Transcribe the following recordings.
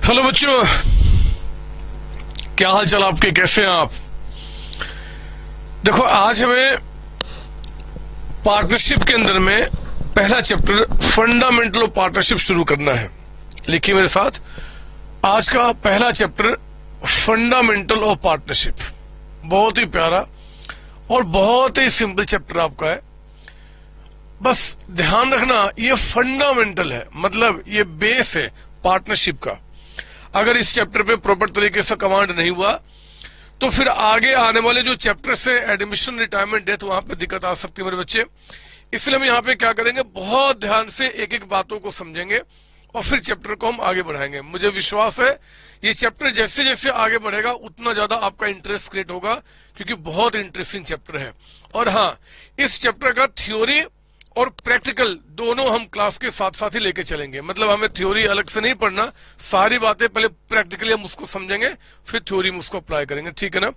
Hello बच्चों, क्या हाल चाल आपके, कैसे हैं आप। देखो, आज हमें पार्टनरशिप के अंदर में पहला चैप्टर फंडामेंटल ऑफ पार्टनरशिप शुरू करना है। लिखिए मेरे साथ, आज का पहला चैप्टर फंडामेंटल ऑफ पार्टनरशिप। बहुत ही प्यारा और बहुत ही सिंपल चैप्टर आपका है। बस ध्यान रखना, ये फंडामेंटल है, मतलब ये बेस है पार्टनरशिप का। अगर इस चैप्टर पे प्रॉपर तरीके से कमांड नहीं हुआ तो फिर आगे आने वाले जो चैप्टर से एडमिशन, रिटायरमेंट, डेथ, वहां पे दिक्कत आ सकती है मेरे बच्चे। इसलिए हम यहाँ पे क्या करेंगे, बहुत ध्यान से एक एक बातों को समझेंगे और फिर चैप्टर को हम आगे बढ़ाएंगे। मुझे विश्वास है ये चैप्टर जैसे जैसे आगे बढ़ेगा उतना ज्यादा आपका इंटरेस्ट क्रिएट होगा, क्योंकि बहुत इंटरेस्टिंग चैप्टर है। और हाँ, इस चैप्टर का थ्योरी और प्रैक्टिकल दोनों हम क्लास के साथ साथ ही लेके चलेंगे। मतलब हमें थ्योरी अलग से नहीं पढ़ना, सारी बातें पहले प्रैक्टिकली हम उसको समझेंगे, फिर थ्योरी में उसको अप्लाई करेंगे। ठीक है ना।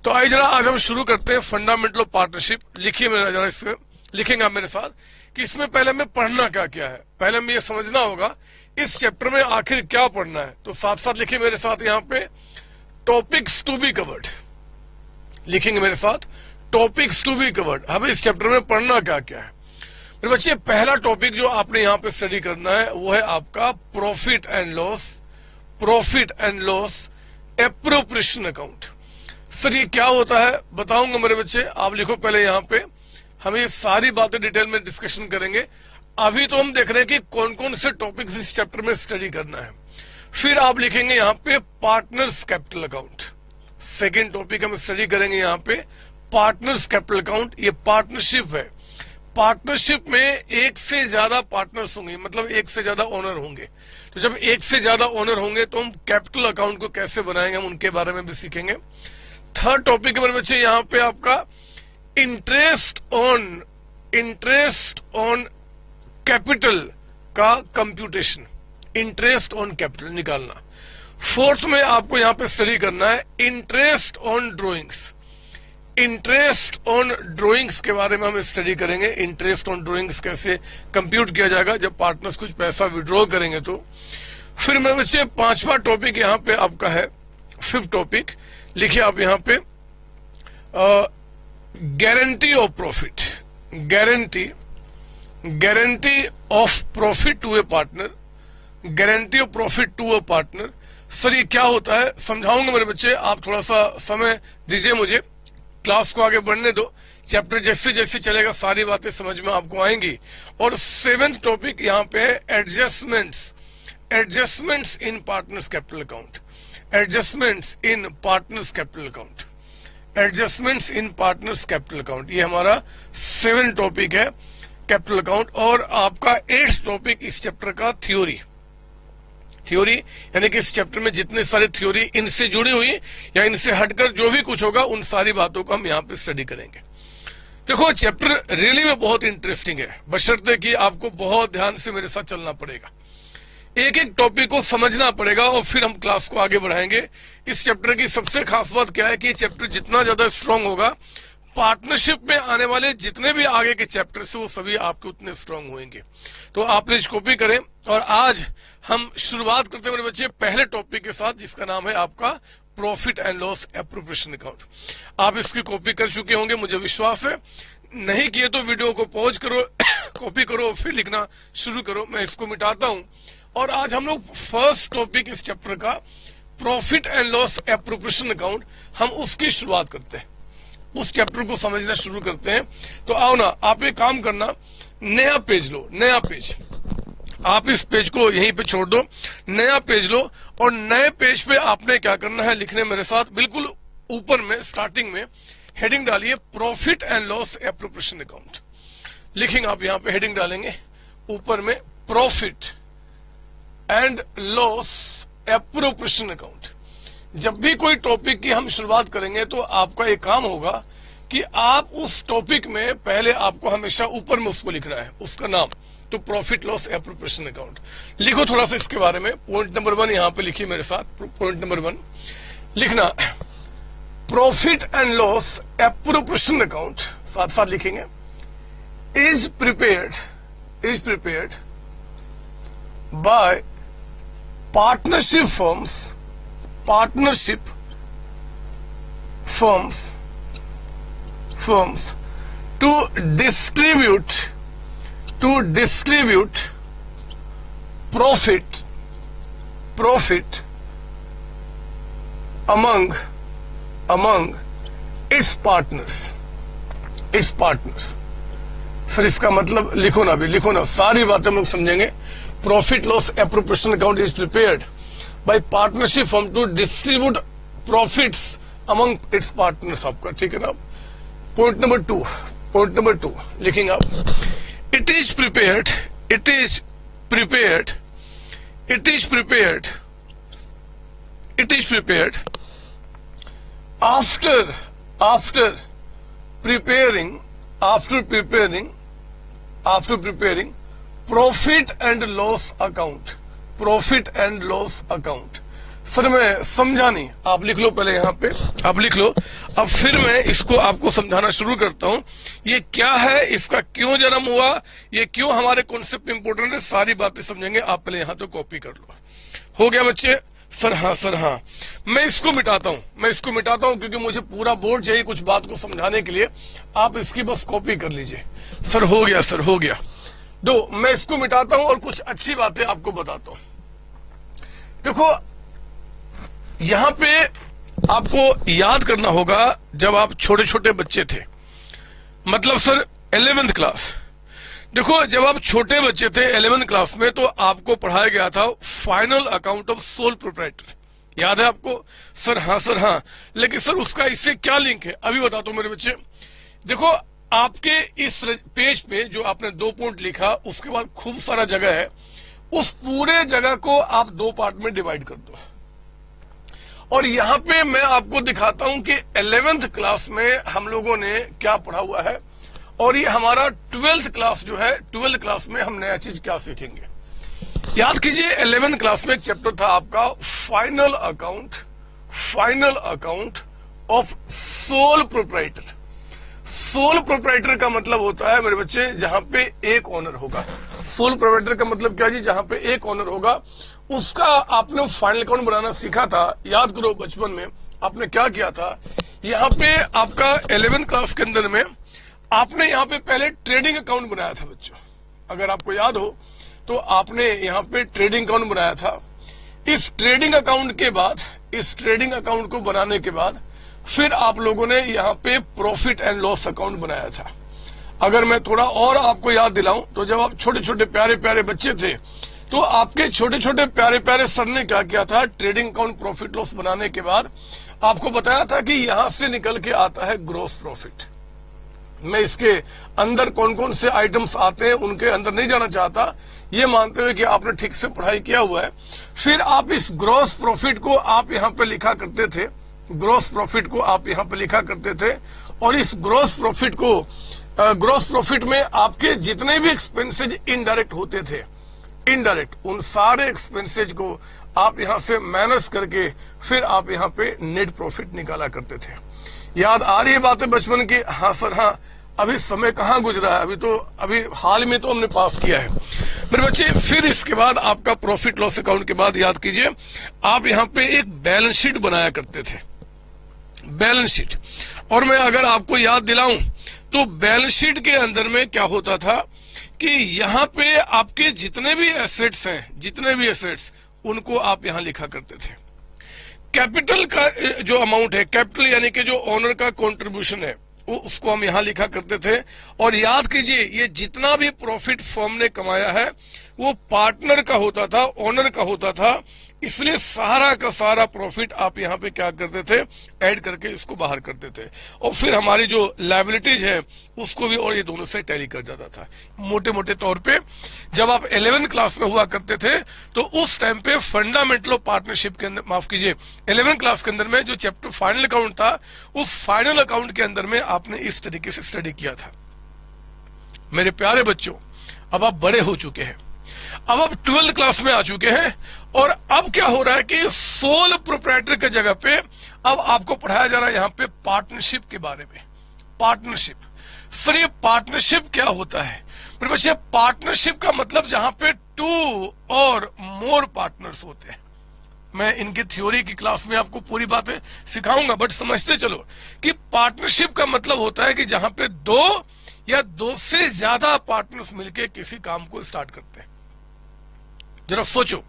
तो आइए जरा आज हम शुरू करते हैं फंडामेंटल ऑफ पार्टनरशिप। लिखिए मेरा जरा, इसमें लिखेंगे आप मेरे साथ कि इसमें पहले हमें पढ़ना क्या क्या है। पहले हमें ये समझना होगा इस चैप्टर में आखिर क्या पढ़ना है। तो साथ साथ लिखिए मेरे साथ यहाँ पे टॉपिक्स टू बी कवर्ड। लिखेंगे मेरे साथ टॉपिक्स टू बी कवर्ड। हमें इस चैप्टर में पढ़ना क्या क्या है मेरे बच्चे। पहला टॉपिक जो आपने यहाँ पे स्टडी करना है वो है आपका profit and loss. Profit and loss appropriation account. Sir ये क्या होता है बताऊंगा मेरे बच्चे, आप लिखो पहले यहाँ पे। हम ये सारी बातें डिटेल में डिस्कशन करेंगे। अभी तो हम देख रहे हैं कि कौन कौन से टॉपिक्स इस चैप्टर में स्टडी करना है। फिर आप लिखेंगे यहाँ पे partners capital account. Second topic हम स्टडी करेंगे यहाँ पे पार्टनर्स कैपिटल अकाउंट। ये पार्टनरशिप है। पार्टनरशिप में एक से ज्यादा पार्टनर्स होंगे, मतलब एक से ज्यादा ओनर होंगे। तो जब एक से ज्यादा ओनर होंगे तो हम कैपिटल अकाउंट को कैसे बनाएंगे, हम उनके बारे में भी सीखेंगे। थर्ड टॉपिक है मेरे बच्चे यहाँ पे आपका इंटरेस्ट ऑन कैपिटल का कंप्यूटेशन। इंटरेस्ट ऑन कैपिटल निकालना। फोर्थ में आपको यहाँ पे स्टडी करना है interest on drawings. Interest on drawings के बारे में हम स्टडी करेंगे। इंटरेस्ट ऑन ड्रॉइंग्स कैसे कंप्यूट किया जाएगा जब पार्टनर्स कुछ पैसा विड्रॉ करेंगे तो। फिर मेरे बच्चे पांचवा टॉपिक यहाँ पे आपका है, फिफ्थ टॉपिक लिखिए आप यहाँ पे guarantee of profit. Guarantee of profit to a partner. Guarantee of profit to a partner. Sir ये क्या होता है समझाऊंगा मेरे बच्चे, आप थोड़ा सा समय दीजिए मुझे, क्लास को आगे बढ़ने दो। चैप्टर जैसे जैसे चलेगा सारी बातें समझ में आपको आएंगी। और सेवेंथ टॉपिक यहाँ पे है एडजस्टमेंट्स इन पार्टनर्स कैपिटल अकाउंट। एडजस्टमेंट्स इन पार्टनर्स कैपिटल अकाउंट। एडजस्टमेंट्स इन पार्टनर्स कैपिटल अकाउंट, ये हमारा 7 टॉपिक है कैपिटल अकाउंट। और आपका 8th टॉपिक इस चैप्टर का थ्योरी यानी कि इस चैप्टर में जितने सारे थ्योरी इनसे जुड़ी हुई या इनसे हटकर जो भी कुछ होगा उन सारी बातों को हम यहाँ पे स्टडी करेंगे। देखो चैप्टर रियली में बहुत इंटरेस्टिंग है, बशर्ते कि आपको बहुत ध्यान से मेरे साथ चलना पड़ेगा, एक एक टॉपिक को समझना पड़ेगा और फिर हम क्लास को आगे बढ़ाएंगे। इस चैप्टर की सबसे खास बात क्या है कि चैप्टर जितना ज्यादा स्ट्रांग होगा, पार्टनरशिप में आने वाले जितने भी आगे के चैप्टर्स वो सभी आपके उतने स्ट्रांग होंगे। तो आप प्लीज कॉपी करें। और आज हम शुरुआत करते हैं मेरे बच्चे पहले टॉपिक के साथ, जिसका नाम है आपका profit and loss appropriation account. आप इसकी कॉपी कर चुके होंगे मुझे विश्वास है, नहीं किए तो वीडियो को पॉज करो, कॉपी करो, फिर लिखना शुरू करो। मैं इसको मिटाता हूं और आज हम लोग फर्स्ट टॉपिक इस चैप्टर का profit and loss appropriation account, हम उसकी शुरुआत करते हैं, उस चैप्टर को समझना शुरू करते हैं। तो आओ ना, आप एक काम करना, नया पेज लो, नया पेज। आप इस पेज को यहीं पे छोड़ दो, नया पेज लो और नए पेज पे आपने क्या करना है, लिखने मेरे साथ बिल्कुल ऊपर में स्टार्टिंग में हेडिंग डालिए profit and loss appropriation account. लिखेंगे आप यहाँ पे हेडिंग डालेंगे ऊपर में profit and loss appropriation account. जब भी कोई टॉपिक की हम शुरुआत करेंगे तो आपका एक काम होगा कि आप उस टॉपिक में पहले आपको हमेशा ऊपर में उसको लिखना है, उसका नाम। तो प्रॉफिट लॉस एप्रोप्रिएशन अकाउंट लिखो थोड़ा सा इसके बारे में। पॉइंट नंबर 1 यहाँ पे लिखिए मेरे साथ। पॉइंट नंबर 1 लिखना profit and loss appropriation account, साथ साथ लिखेंगे is prepared by partnership firms to distribute profit among its partners. Sir इसका मतलब लिखो ना, सारी बातें हम लोग समझेंगे। Profit loss appropriation account is prepared by partnership firm to distribute profits among its partners. आपका ठीक है ना। पॉइंट नंबर टू लिखेंगे आप। It is prepared after preparing profit and loss account। Sir मैं समझा नहीं, आप लिख लो पहले, यहाँ पे आप लिख लो। अब फिर मैं इसको आपको समझाना शुरू करता हूँ। ये क्या है, इसका क्यों जन्म हुआ, ये क्यों हमारे कॉन्सेप्ट इंपोर्टेंट है, सारी बातें समझेंगे। आप पहले यहाँ तो कॉपी कर लो। हो गया बच्चे? सर हाँ। मैं इसको मिटाता हूँ क्योंकि मुझे पूरा बोर्ड चाहिए कुछ बात को समझाने के लिए। आप इसकी बस कॉपी कर लीजिए। सर हो गया। दो, मैं इसको मिटाता हूँ और कुछ अच्छी बातें आपको बताता हूँ। देखो यहां पे आपको याद करना होगा, जब आप छोटे छोटे बच्चे थे, मतलब सर 11th क्लास। देखो जब आप छोटे बच्चे थे 11th क्लास में, तो आपको पढ़ाया गया था final account of sole proprietor. याद है आपको? सर हाँ। लेकिन सर उसका इससे क्या लिंक है, अभी बताता हूं मेरे बच्चे। देखो आपके इस पेज पे जो आपने 2 पॉइंट लिखा, उसके बाद खूब सारा जगह है, उस पूरे जगह को आप 2 पार्ट में डिवाइड कर दो। और यहाँ पे मैं आपको दिखाता हूं कि 11th क्लास में हम लोगों ने क्या पढ़ा हुआ है, और ये हमारा 12th क्लास जो है, 12th क्लास में हम नया चीज क्या सीखेंगे। याद कीजिए 11th क्लास में एक चैप्टर था आपका final account of sole proprietor. Sole proprietor का मतलब होता है मेरे बच्चे, जहां पे एक ओनर होगा। सोल प्रोप्राइटर का मतलब क्या जी? जहां पे एक ओनर होगा, उसका आपने फाइनल अकाउंट बनाना सीखा था। याद करो बचपन में आपने क्या किया था। यहाँ पे आपका 11th क्लास के अंदर में आपने यहाँ पे पहले ट्रेडिंग अकाउंट बनाया था बच्चों, अगर आपको याद हो तो आपने यहाँ पे ट्रेडिंग अकाउंट बनाया था। इस ट्रेडिंग अकाउंट को बनाने के बाद फिर आप लोगों ने यहाँ पे प्रॉफिट एंड लॉस अकाउंट बनाया था। अगर मैं थोड़ा और आपको याद दिलाऊं, तो जब आप छोटे छोटे प्यारे प्यारे बच्चे थे, तो आपके छोटे छोटे प्यारे प्यारे सर ने क्या किया था, ट्रेडिंग अकाउंट प्रॉफिट लॉस बनाने के बाद आपको बताया था कि यहां से निकल के आता है ग्रॉस प्रॉफिट। मैं इसके अंदर कौन कौन से आइटम्स आते हैं उनके अंदर नहीं जाना चाहता, ये मानते हुए कि आपने ठीक से पढ़ाई किया हुआ है। फिर आप इस ग्रॉस प्रॉफिट को आप यहाँ पे लिखा करते थे, और इस ग्रॉस प्रॉफिट में आपके जितने भी एक्सपेंसेज इनडायरेक्ट होते थे, उन सारे एक्सपेंसेज को आप यहां से माइनस करके फिर आप यहां पे नेट प्रॉफिट निकाला करते थे। याद आ रही है बातें बचपन की? हाँ सर हाँ। अभी समय कहाँ गुजरा है, अभी हाल में तो हमने पास किया है मेरे बच्चे। फिर इसके बाद आपका प्रॉफिट लॉस अकाउंट के बाद याद कीजिए, आप यहाँ पे एक बैलेंस शीट बनाया करते थे, बैलेंस शीट। और मैं अगर आपको याद दिलाऊं, तो बैलेंस शीट के अंदर में क्या होता था कि यहाँ पे आपके जितने भी एसेट्स उनको आप यहाँ लिखा करते थे। कैपिटल का जो अमाउंट है, कैपिटल यानी कि जो ओनर का कंट्रीब्यूशन है, उसको हम यहाँ लिखा करते थे। और याद कीजिए, ये जितना भी प्रॉफिट फर्म ने कमाया है वो पार्टनर का होता था, ओनर का होता था। इसलिए सारा का सारा प्रॉफिट आप यहाँ पे क्या करते थे, ऐड करके इसको बाहर करते थे। और फिर हमारी जो लायबिलिटीज है उसको भी और ये दोनों से टैली कर जाता था। मोटे मोटे तौर पे जब आप 11th क्लास में हुआ करते थे, तो उस टाइम पे फंडामेंटल ऑफ पार्टनरशिप के अंदर, माफ कीजिए 11th क्लास के अंदर में जो चैप्टर फाइनल अकाउंट था, उस फाइनल अकाउंट के अंदर में आपने इस तरीके से स्टडी किया था। मेरे प्यारे बच्चों, अब आप बड़े हो चुके हैं, अब आप 12th क्लास में आ चुके हैं, और अब क्या हो रहा है कि सोल प्रोप्राइटर के जगह पे अब आपको पढ़ाया जा रहा है यहाँ पे पार्टनरशिप के बारे में। पार्टनरशिप, सर ये पार्टनरशिप क्या होता है मेरे बच्चे? पार्टनरशिप का मतलब जहां पे 2 और मोर पार्टनर्स होते हैं। मैं इनकी थ्योरी की क्लास में आपको पूरी बातें सिखाऊंगा, बट समझते चलो कि पार्टनरशिप का मतलब होता है कि जहां पे दो या दो से ज्यादा पार्टनर्स मिलकर किसी काम को स्टार्ट करते हैं। जरा सोचो,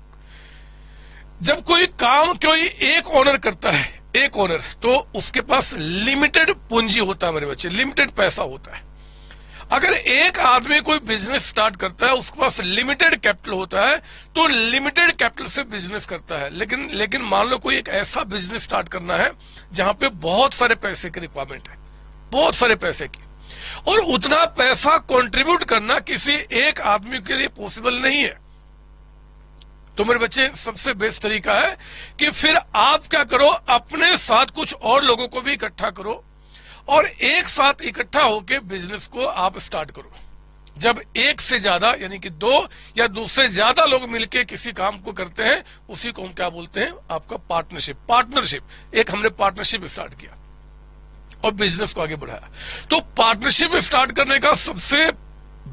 जब कोई काम कोई एक ओनर करता है, एक ओनर, तो उसके पास लिमिटेड पूंजी होता है मेरे बच्चे, लिमिटेड पैसा होता है। अगर एक आदमी कोई बिजनेस स्टार्ट करता है, उसके पास लिमिटेड कैपिटल होता है, तो लिमिटेड कैपिटल से बिजनेस करता है। लेकिन मान लो कोई एक ऐसा बिजनेस स्टार्ट करना है जहां पे बहुत सारे पैसे की रिक्वायरमेंट है, बहुत सारे पैसे की, और उतना पैसा कंट्रीब्यूट करना किसी एक आदमी के लिए पॉसिबल नहीं है। तो मेरे बच्चे, सबसे बेस्ट तरीका है कि फिर आप क्या करो, अपने साथ कुछ और लोगों को भी इकट्ठा करो और एक साथ इकट्ठा होकर बिजनेस को आप स्टार्ट करो। जब एक से ज्यादा यानी कि दो या दो से ज्यादा लोग मिलकर किसी काम को करते हैं, उसी को हम क्या बोलते हैं, आपका पार्टनरशिप। पार्टनरशिप एक हमने पार्टनरशिप स्टार्ट किया और बिजनेस को आगे बढ़ाया। तो पार्टनरशिप स्टार्ट करने का सबसे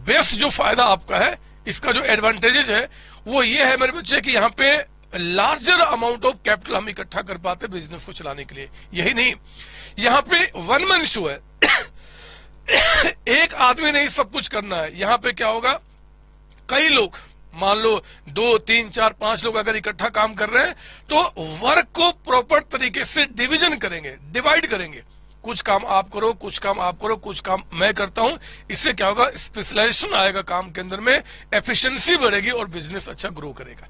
बेस्ट जो फायदा आपका है, इसका जो एडवांटेजेस है वो ये है मेरे बच्चे कि यहाँ पे लार्जर अमाउंट ऑफ कैपिटल हम इकट्ठा कर पाते बिजनेस को चलाने के लिए। यही नहीं, यहाँ पे वन मैन शो है एक आदमी नहीं सब कुछ करना है। यहाँ पे क्या होगा, कई लोग, मान लो 2, 3, 4, 5 लोग अगर इकट्ठा काम कर रहे हैं, तो वर्क को प्रॉपर तरीके से डिवीजन करेंगे, डिवाइड करेंगे। कुछ काम आप करो, कुछ काम आप करो, कुछ काम मैं करता हूं। इससे क्या होगा, स्पेशलाइजेशन आएगा काम के अंदर में, एफिशिएंसी बढ़ेगी और बिजनेस अच्छा ग्रो करेगा।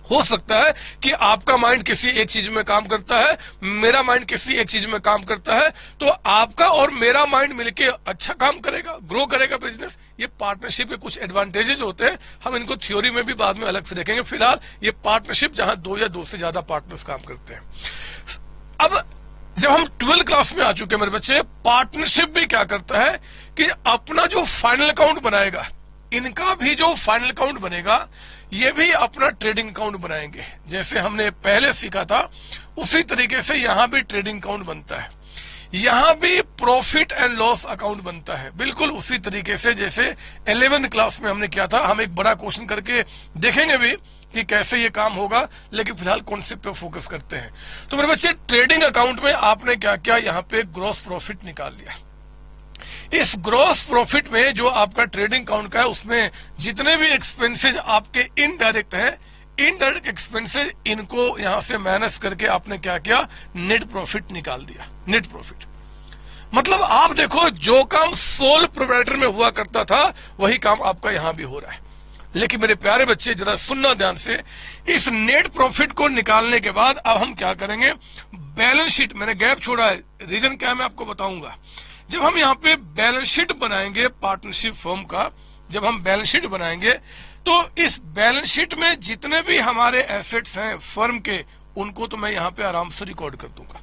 हो सकता है कि आपका माइंड किसी एक चीज में काम करता है, मेरा माइंड किसी एक चीज में काम करता है, तो आपका और मेरा माइंड मिलके अच्छा काम करेगा, ग्रो करेगा बिजनेस। ये पार्टनरशिप के कुछ एडवांटेजेस होते हैं, हम इनको थ्योरी में भी बाद में अलग से देखेंगे। फिलहाल ये पार्टनरशिप जहां दो या दो से ज्यादा पार्टनर्स काम करते हैं। अब जब हम 12th क्लास में आ चुके हैं मेरे बच्चे, पार्टनरशिप भी क्या करता है कि अपना जो फाइनल अकाउंट बनाएगा, इनका भी जो फाइनल अकाउंट बनेगा, ये भी अपना ट्रेडिंग अकाउंट बनाएंगे। जैसे हमने पहले सीखा था उसी तरीके से यहां भी ट्रेडिंग अकाउंट बनता है, यहां भी प्रॉफिट एंड लॉस अकाउंट बनता है, बिल्कुल उसी तरीके से जैसे 11th क्लास में हमने किया था। हम एक बड़ा क्वेश्चन करके देखेंगे भी कि कैसे ये काम होगा, लेकिन फिलहाल कॉन्सेप्ट पे फोकस करते हैं। तो मेरे बच्चे, ट्रेडिंग अकाउंट में आपने क्या किया, यहाँ पे ग्रॉस प्रॉफिट निकाल लिया। इस ग्रॉस प्रॉफिट में जो आपका ट्रेडिंग अकाउंट का है, उसमें जितने भी एक्सपेंसेज आपके इनडायरेक्ट हैं, इनडायरेक्ट एक्सपेंसेज, इनको यहां से माइनस करके आपने क्या किया, नेट प्रॉफिट निकाल दिया। नेट प्रॉफिट मतलब आप देखो, जो काम सोल प्रोप्राइटर में हुआ करता था वही काम आपका यहां भी हो रहा है। लेकिन मेरे प्यारे बच्चे, जरा सुनना ध्यान से, इस नेट प्रॉफिट को निकालने के बाद अब हम क्या करेंगे, बैलेंस शीट, मैंने गैप छोड़ा है, रीजन क्या है मैं आपको बताऊंगा। जब हम यहाँ पे बैलेंस शीट बनाएंगे पार्टनरशिप फर्म का, जब हम बैलेंस शीट बनाएंगे, तो इस बैलेंस शीट में जितने भी हमारे एसेट्स हैं फर्म के, उनको तो मैं यहाँ पे आराम से रिकॉर्ड कर दूंगा।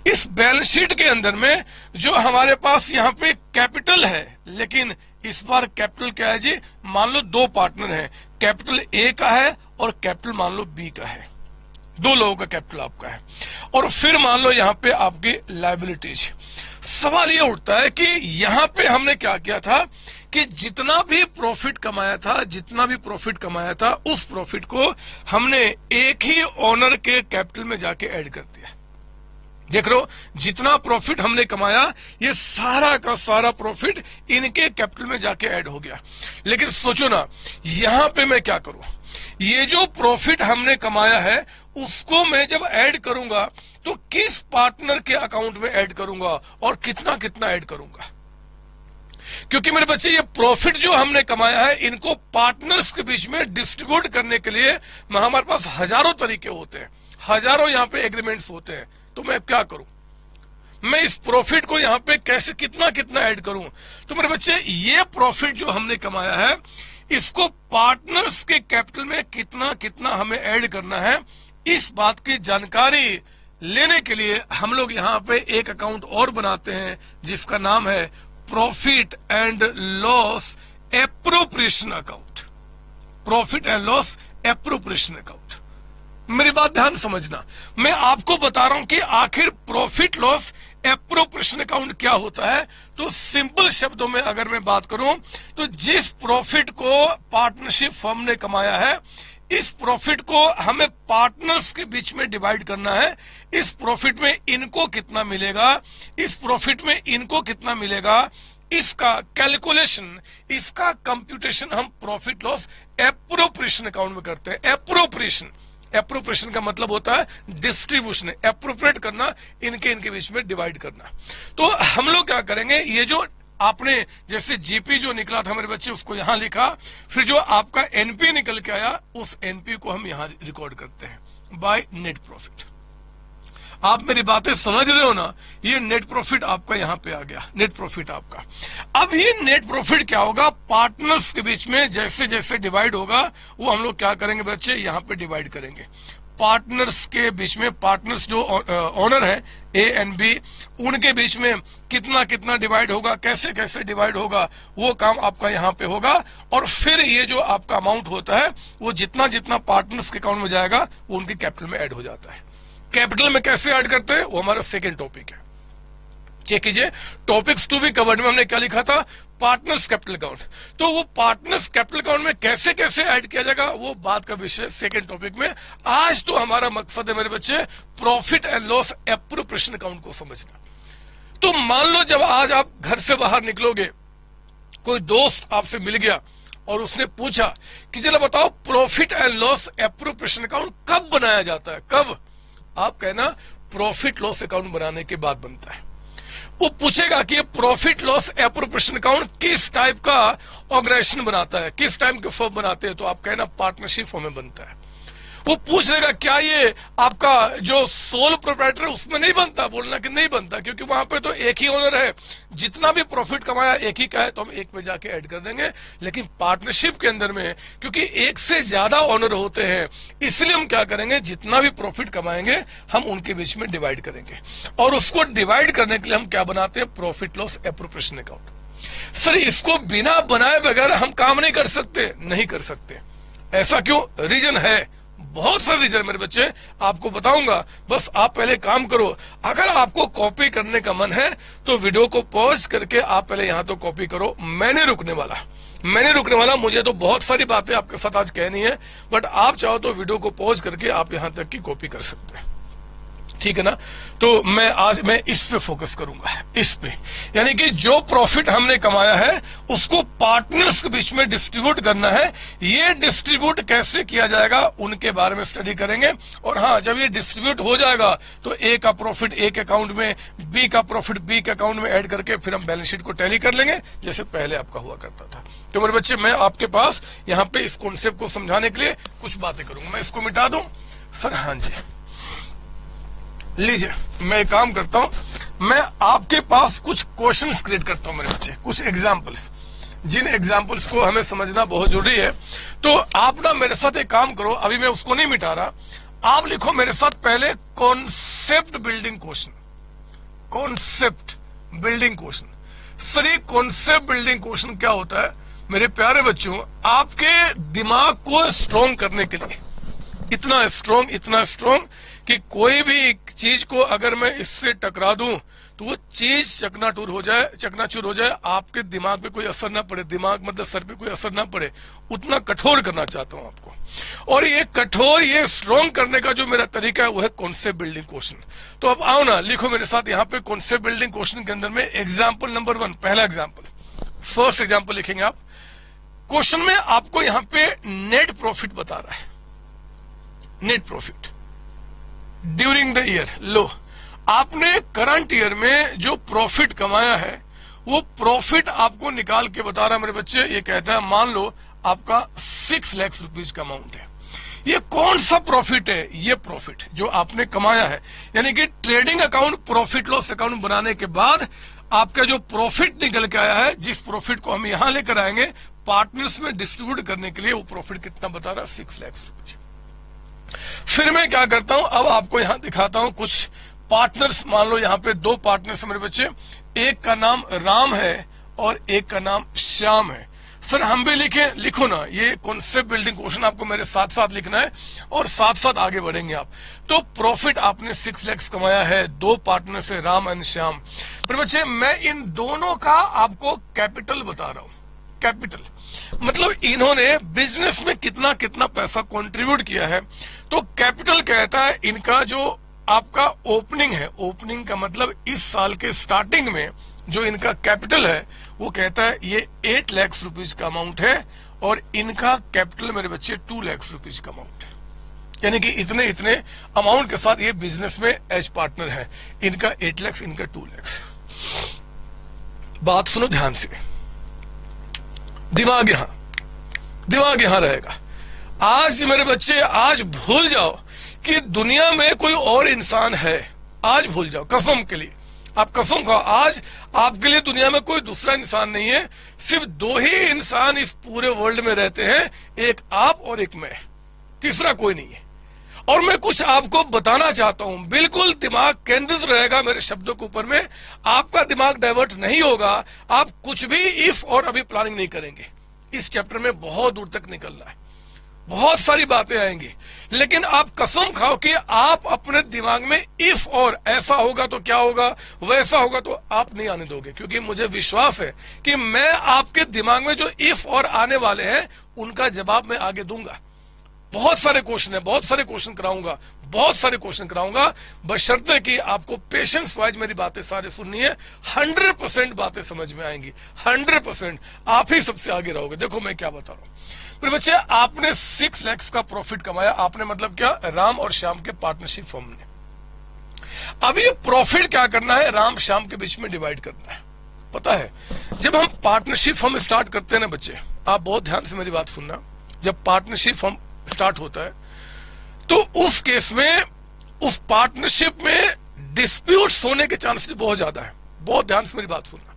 इस बैलेंस शीट के अंदर में जो हमारे पास यहाँ पे कैपिटल है, लेकिन इस बार कैपिटल क्या है जी, मान लो दो पार्टनर हैं, कैपिटल ए का है और कैपिटल मान लो बी का है, दो लोगों का कैपिटल आपका है। और फिर मान लो यहाँ पे आपकी लायबिलिटीज। सवाल ये उठता है कि यहाँ पे हमने क्या किया था कि जितना भी प्रॉफिट कमाया था, जितना भी प्रॉफिट कमाया था, उस प्रॉफिट को हमने एक ही ओनर के कैपिटल में जाके ऐड कर दिया। देख लो, जितना प्रॉफिट हमने कमाया, ये सारा का सारा प्रॉफिट इनके कैपिटल में जाके ऐड हो गया। लेकिन सोचो ना, यहां पे मैं क्या करूं, ये जो प्रॉफिट हमने कमाया है उसको मैं जब ऐड करूंगा तो किस पार्टनर के अकाउंट में ऐड करूंगा और कितना कितना ऐड करूंगा। क्योंकि मेरे बच्चे, ये प्रॉफिट जो हमने कमाया है, इनको पार्टनर्स के बीच में डिस्ट्रीब्यूट करने के लिए हमारे पास हजारों तरीके होते हैं, हजारों यहाँ पे एग्रीमेंट्स होते हैं। तो मैं क्या करूं, मैं इस प्रॉफिट को यहाँ पे कैसे कितना कितना ऐड करूं। तो मेरे बच्चे, ये प्रॉफिट जो हमने कमाया है, इसको पार्टनर्स के कैपिटल में कितना कितना हमें ऐड करना है, इस बात की जानकारी लेने के लिए हम लोग यहाँ पे एक अकाउंट और बनाते हैं जिसका नाम है profit and loss appropriation account. Profit and loss appropriation account. मेरी बात ध्यान समझना, मैं आपको बता रहा हूं कि आखिर प्रॉफिट लॉस एप्रोप्रिएशन अकाउंट क्या होता है। तो सिंपल शब्दों में अगर मैं बात करूं तो जिस प्रॉफिट को पार्टनरशिप फर्म ने कमाया है, इस प्रॉफिट को हमें पार्टनर्स के बीच में डिवाइड करना है। इस प्रॉफिट में इनको कितना मिलेगा, इस प्रॉफिट में इनको कितना मिलेगा, इसका कैलकुलेशन, इसका कंप्यूटेशन हम प्रॉफिट लॉस एप्रोप्रिएशन अकाउंट में करते हैं। एप्रोप्रिएशन का मतलब होता है डिस्ट्रीब्यूशन, एप्रोप्रिएट करना, इनके बीच में डिवाइड करना। तो हम लोग क्या करेंगे, ये जो आपने जैसे जीपी जो निकला था मेरे बच्चे उसको यहां लिखा, फिर जो आपका एनपी निकल के आया उस एनपी को हम यहां रिकॉर्ड करते हैं बाय नेट प्रॉफिट। आप मेरी बातें समझ रहे हो ना, ये नेट प्रॉफिट आपका यहां पे आ गया, नेट प्रॉफिट आपका। अब ये नेट प्रॉफिट क्या होगा, पार्टनर्स के बीच में जैसे जैसे डिवाइड होगा वो हम लोग क्या करेंगे बच्चे, यहां पे डिवाइड करेंगे। पार्टनर्स के बीच में, पार्टनर्स जो ओनर है ए एंड बी, उनके बीच में कितना कितना डिवाइड होगा, कैसे कैसे डिवाइड होगा, वो काम आपका यहाँ पे होगा। और फिर ये जो आपका अमाउंट होता है वो जितना जितना पार्टनर्स के अकाउंट में जाएगा वो उनके कैपिटल में ऐड हो जाता है। कैपिटल में कैसे ऐड करते हैं वो हमारा सेकेंड टॉपिक है, चेक कीजिए। टॉपिक्स टू बी कवर्ड में हमने क्या लिखा था, पार्टनर्स कैपिटल अकाउंट। तो वो पार्टनर्स कैपिटल अकाउंट में कैसे कैसे ऐड किया जाएगा वो बात का विषय सेकंड टॉपिक में। आज तो हमारा मकसद है मेरे बच्चे profit and loss appropriation account को समझना। तो मान लो जब आज आप घर से बाहर निकलोगे, कोई दोस्त आपसे मिल गया और उसने पूछा कि चलो बताओ profit and loss appropriation account कब बनाया जाता है, कब? आप कहना प्रॉफिट लॉस अकाउंट बनाने के बाद बनता है। वो पूछेगा कि ये प्रॉफिट लॉस एप्रोप्रिएशन अकाउंट किस टाइप का ऑर्गेनाइजेशन बनाता है, किस टाइप के फर्म बनाते हैं, तो आप कहना पार्टनरशिप फर्म में बनता है। वो पूछ लेगा क्या ये आपका जो सोल प्रोप्राइटर है उसमें नहीं बनता, बोलना कि नहीं बनता, क्योंकि वहां पे तो एक ही ओनर है, जितना भी प्रॉफिट कमाया एक ही का है, तो हम एक में जाके ऐड कर देंगे। लेकिन पार्टनरशिप के अंदर में क्योंकि एक से ज्यादा ओनर होते हैं, इसलिए हम क्या करेंगे, जितना भी प्रॉफिट कमाएंगे हम उनके बीच में डिवाइड करेंगे। और उसको डिवाइड करने के लिए हम क्या बनाते हैं, profit loss appropriation account. Sir इसको बिना बनाए बगैर हम काम नहीं कर सकते, नहीं कर सकते। ऐसा क्यों? रीजन है, बहुत सारे रीजन मेरे बच्चे, आपको बताऊंगा। बस आप पहले काम करो। अगर आपको कॉपी करने का मन है तो वीडियो को पॉज करके आप पहले यहां तो कॉपी करो। मैंने रुकने वाला, मुझे तो बहुत सारी बातें आपके साथ आज कहनी है, बट आप चाहो तो वीडियो को पॉज करके आप यहां तक की कॉपी कर सकते हैं, ठीक है ना। तो मैं इस पे फोकस करूंगा, इस पे, यानी कि जो प्रॉफिट हमने कमाया है उसको पार्टनर्स के बीच में डिस्ट्रीब्यूट करना है। ये डिस्ट्रीब्यूट कैसे किया जाएगा उनके बारे में स्टडी करेंगे। और हाँ, जब ये डिस्ट्रीब्यूट हो जाएगा तो ए का प्रॉफिट ए के अकाउंट में, बी का प्रॉफिट बी के अकाउंट में ऐड करके फिर हम बैलेंस शीट को टैली कर लेंगे जैसे पहले आपका हुआ करता था। तो मेरे बच्चे, मैं आपके पास यहाँ पे इस कॉन्सेप्ट को समझाने के लिए कुछ बातें करूंगा। मैं इसको मिटा दूं सर? हाँ जी, लीजिए मैं एक काम करता हूं, मैं आपके पास कुछ क्वेश्चंस क्रिएट करता हूं मेरे बच्चे, कुछ एग्जांपल्स, जिन एग्जांपल्स को हमें समझना बहुत जरूरी है। तो आप ना मेरे साथ एक काम करो, अभी मैं उसको नहीं मिटा रहा, आप लिखो मेरे साथ पहले concept building question. Concept building question. Sir ये कॉन्सेप्ट बिल्डिंग क्वेश्चन क्या होता है मेरे प्यारे बच्चों? आपके दिमाग को स्ट्रॉन्ग करने के लिए, इतना स्ट्रॉन्ग कि कोई भी चीज को अगर मैं इससे टकरा दूं तो वो चीज चकनाचूर हो जाए, आपके दिमाग पे कोई असर ना पड़े, दिमाग मतलब सर पे कोई असर ना पड़े, उतना कठोर करना चाहता हूं आपको। और ये कठोर, ये स्ट्रॉन्ग करने का जो मेरा तरीका है वो है कॉन्सेप्ट बिल्डिंग क्वेश्चन। तो अब आओ ना, लिखो मेरे साथ यहाँ पे कॉन्सेप्ट बिल्डिंग क्वेश्चन के अंदर में एग्जाम्पल नंबर 1, पहला एग्जाम्पल, फर्स्ट एग्जाम्पल लिखेंगे आप। क्वेश्चन में आपको यहाँ पे नेट प्रॉफिट बता रहा है, net profit during the year. लो, आपने करंट ईयर में जो प्रॉफिट कमाया है वो प्रॉफिट आपको निकाल के बता रहा है मेरे बच्चे। ये कहता है मान लो आपका 6 लाख रुपीज का अमाउंट है। ये कौन सा प्रॉफिट है? ये प्रॉफिट जो आपने कमाया है, यानी कि trading account profit loss account बनाने के बाद आपका जो प्रॉफिट निकल के आया है, जिस प्रॉफिट को हम यहां लेकर आएंगे पार्टनर्स में डिस्ट्रीब्यूट करने के लिए, वो प्रॉफिट कितना बता रहा है? 6 लाख रुपीज। फिर मैं क्या करता हूं, अब आपको यहां दिखाता हूं कुछ पार्टनर्स। मान लो यहां पे 2 पार्टनर्स मेरे बच्चे, एक का नाम राम है और एक का नाम श्याम है। सर हम भी लिखें? लिखो ना, ये कॉन्सेप्ट बिल्डिंग क्वेश्चन आपको मेरे साथ साथ लिखना है और साथ साथ आगे बढ़ेंगे आप। तो प्रॉफिट आपने 6 लाख कमाया है, 2 पार्टनर से, राम एंड श्याम। पर बच्चे मैं इन दोनों का आपको कैपिटल बता रहा हूं। कैपिटल मतलब इन्होंने बिजनेस में कितना कितना पैसा कंट्रीब्यूट किया है। तो कैपिटल कहता है इनका जो आपका ओपनिंग है, ओपनिंग का मतलब इस साल के स्टार्टिंग में जो इनका कैपिटल है वो कहता है ये 8 लाख रुपीज का अमाउंट है और इनका कैपिटल मेरे बच्चे 2 लाख रुपीज का अमाउंट है। यानी कि इतने इतने अमाउंट के साथ ये बिजनेस में एज पार्टनर है। इनका 8 लाख, इनका 2 लाख। बात सुनो ध्यान से, दिमाग यहां रहेगा। आज मेरे बच्चे, आज भूल जाओ कि दुनिया में कोई और इंसान है। आज भूल जाओ, कसम के लिए आप कसम खाओ, आज आपके लिए दुनिया में कोई दूसरा इंसान नहीं है। सिर्फ 2 ही इंसान इस पूरे वर्ल्ड में रहते हैं, एक आप और एक मैं, तीसरा कोई नहीं है। और मैं कुछ आपको बताना चाहता हूं, बिल्कुल दिमाग केंद्रित रहेगा मेरे शब्दों के ऊपर में, आपका दिमाग डाइवर्ट नहीं होगा। आप कुछ भी इफ और अभी प्लानिंग नहीं करेंगे। इस चैप्टर में बहुत दूर तक निकलना है, बहुत सारी बातें आएंगी, लेकिन आप कसम खाओ कि आप अपने दिमाग में इफ और ऐसा होगा तो क्या होगा, वैसा होगा तो आप नहीं आने दोगे। क्योंकि मुझे विश्वास है कि मैं आपके दिमाग में जो इफ और आने वाले हैं उनका जवाब मैं आगे दूंगा। बहुत सारे क्वेश्चन है, बहुत सारे क्वेश्चन कराऊंगा, बहुत सारे क्वेश्चन कराऊंगा, बशर्ते कि आपको पेशेंस वाइज मेरी बातें सारे सुननी है। 100% बातें समझ में आएंगी, 100%। आप ही सबसे आगे रहोगे। देखो मैं क्या बता रहा हूं। फिर बच्चे आपने 6 लाख का प्रॉफिट कमाया, आपने मतलब क्या, राम और श्याम के पार्टनरशिप फर्म ने। अब ये प्रॉफिट क्या करना है, राम श्याम के बीच में डिवाइड करना है। पता है जब हम पार्टनरशिप फर्म स्टार्ट करते हैं ना बच्चे, आप बहुत ध्यान से मेरी बात सुनना, जब पार्टनरशिप फर्म स्टार्ट होता है तो उस केस में उस पार्टनरशिप में डिस्प्यूट्स होने के चांसेस बहुत ज्यादा है। बहुत ध्यान से मेरी बात सुनना।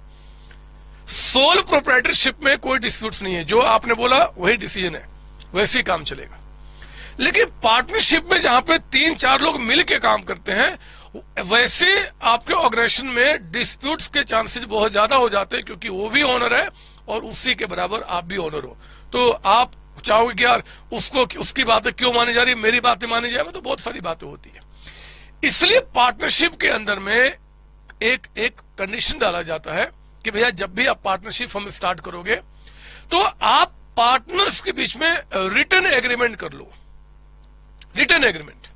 सोल प्रोप्राइटरशिप में कोई डिस्प्यूट्स नहीं है, जो आपने बोला वही डिसीजन है, वैसे ही काम चलेगा। लेकिन पार्टनरशिप में जहां पे 3-4 लोग मिलकर काम करते हैं, वैसे आपके ऑर्गेनाइजेशन में डिस्प्यूट्स के चांसेस बहुत ज्यादा हो जाते हैं, क्योंकि वो भी ओनर है और उसी के बराबर आप भी ओनर हो। तो आप चाहोगे कि यार उसको, उसकी बातें क्यों मानी जा रही है, मेरी बातें मानी जाए, तो बहुत सारी बातें होती है। इसलिए पार्टनरशिप के अंदर में एक कंडीशन डाला जाता है कि भैया जब भी आप पार्टनरशिप हम स्टार्ट करोगे तो आप पार्टनर्स के बीच में रिटन एग्रीमेंट कर लो। रिटन एग्रीमेंट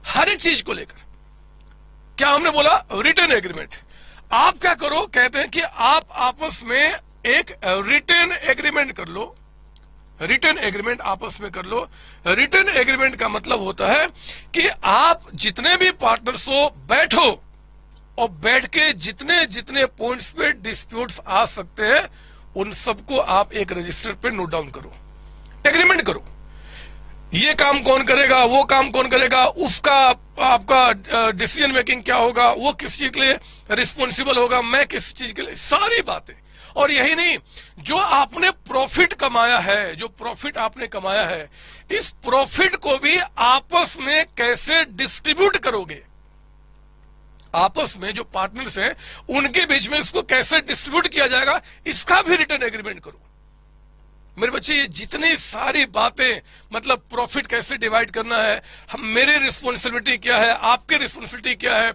हर एक चीज को लेकर। क्या हमने बोला, रिटन एग्रीमेंट। आप क्या करो, कहते हैं कि आप आपस में एक रिटन एग्रीमेंट कर लो। रिटन एग्रीमेंट आपस में कर लो। रिटन एग्रीमेंट का मतलब होता है कि आप जितने भी पार्टनर्स हो बैठो और बैठ के जितने जितने पॉइंट्स पे डिस्प्यूट्स आ सकते हैं उन सबको आप एक रजिस्टर पे नोट डाउन करो, एग्रीमेंट करो। ये काम कौन करेगा, वो काम कौन करेगा, उसका आपका डिसीजन मेकिंग क्या होगा, वो किस चीज के लिए रिस्पॉन्सिबल होगा, मैं किस चीज के लिए, सारी बातें। और यही नहीं, जो आपने प्रॉफिट कमाया है, जो प्रॉफिट आपने कमाया है, इस प्रॉफिट को भी आपस में कैसे डिस्ट्रीब्यूट करोगे, आपस में जो पार्टनर्स हैं उनके बीच में इसको कैसे डिस्ट्रीब्यूट किया जाएगा, इसका भी रिटर्न एग्रीमेंट करो। मेरे बच्चे ये जितनी सारी बातें, मतलब प्रॉफिट कैसे डिवाइड करना है, हम, मेरी रिस्पॉन्सिबिलिटी क्या है, आपकी रिस्पॉन्सिबिलिटी क्या है,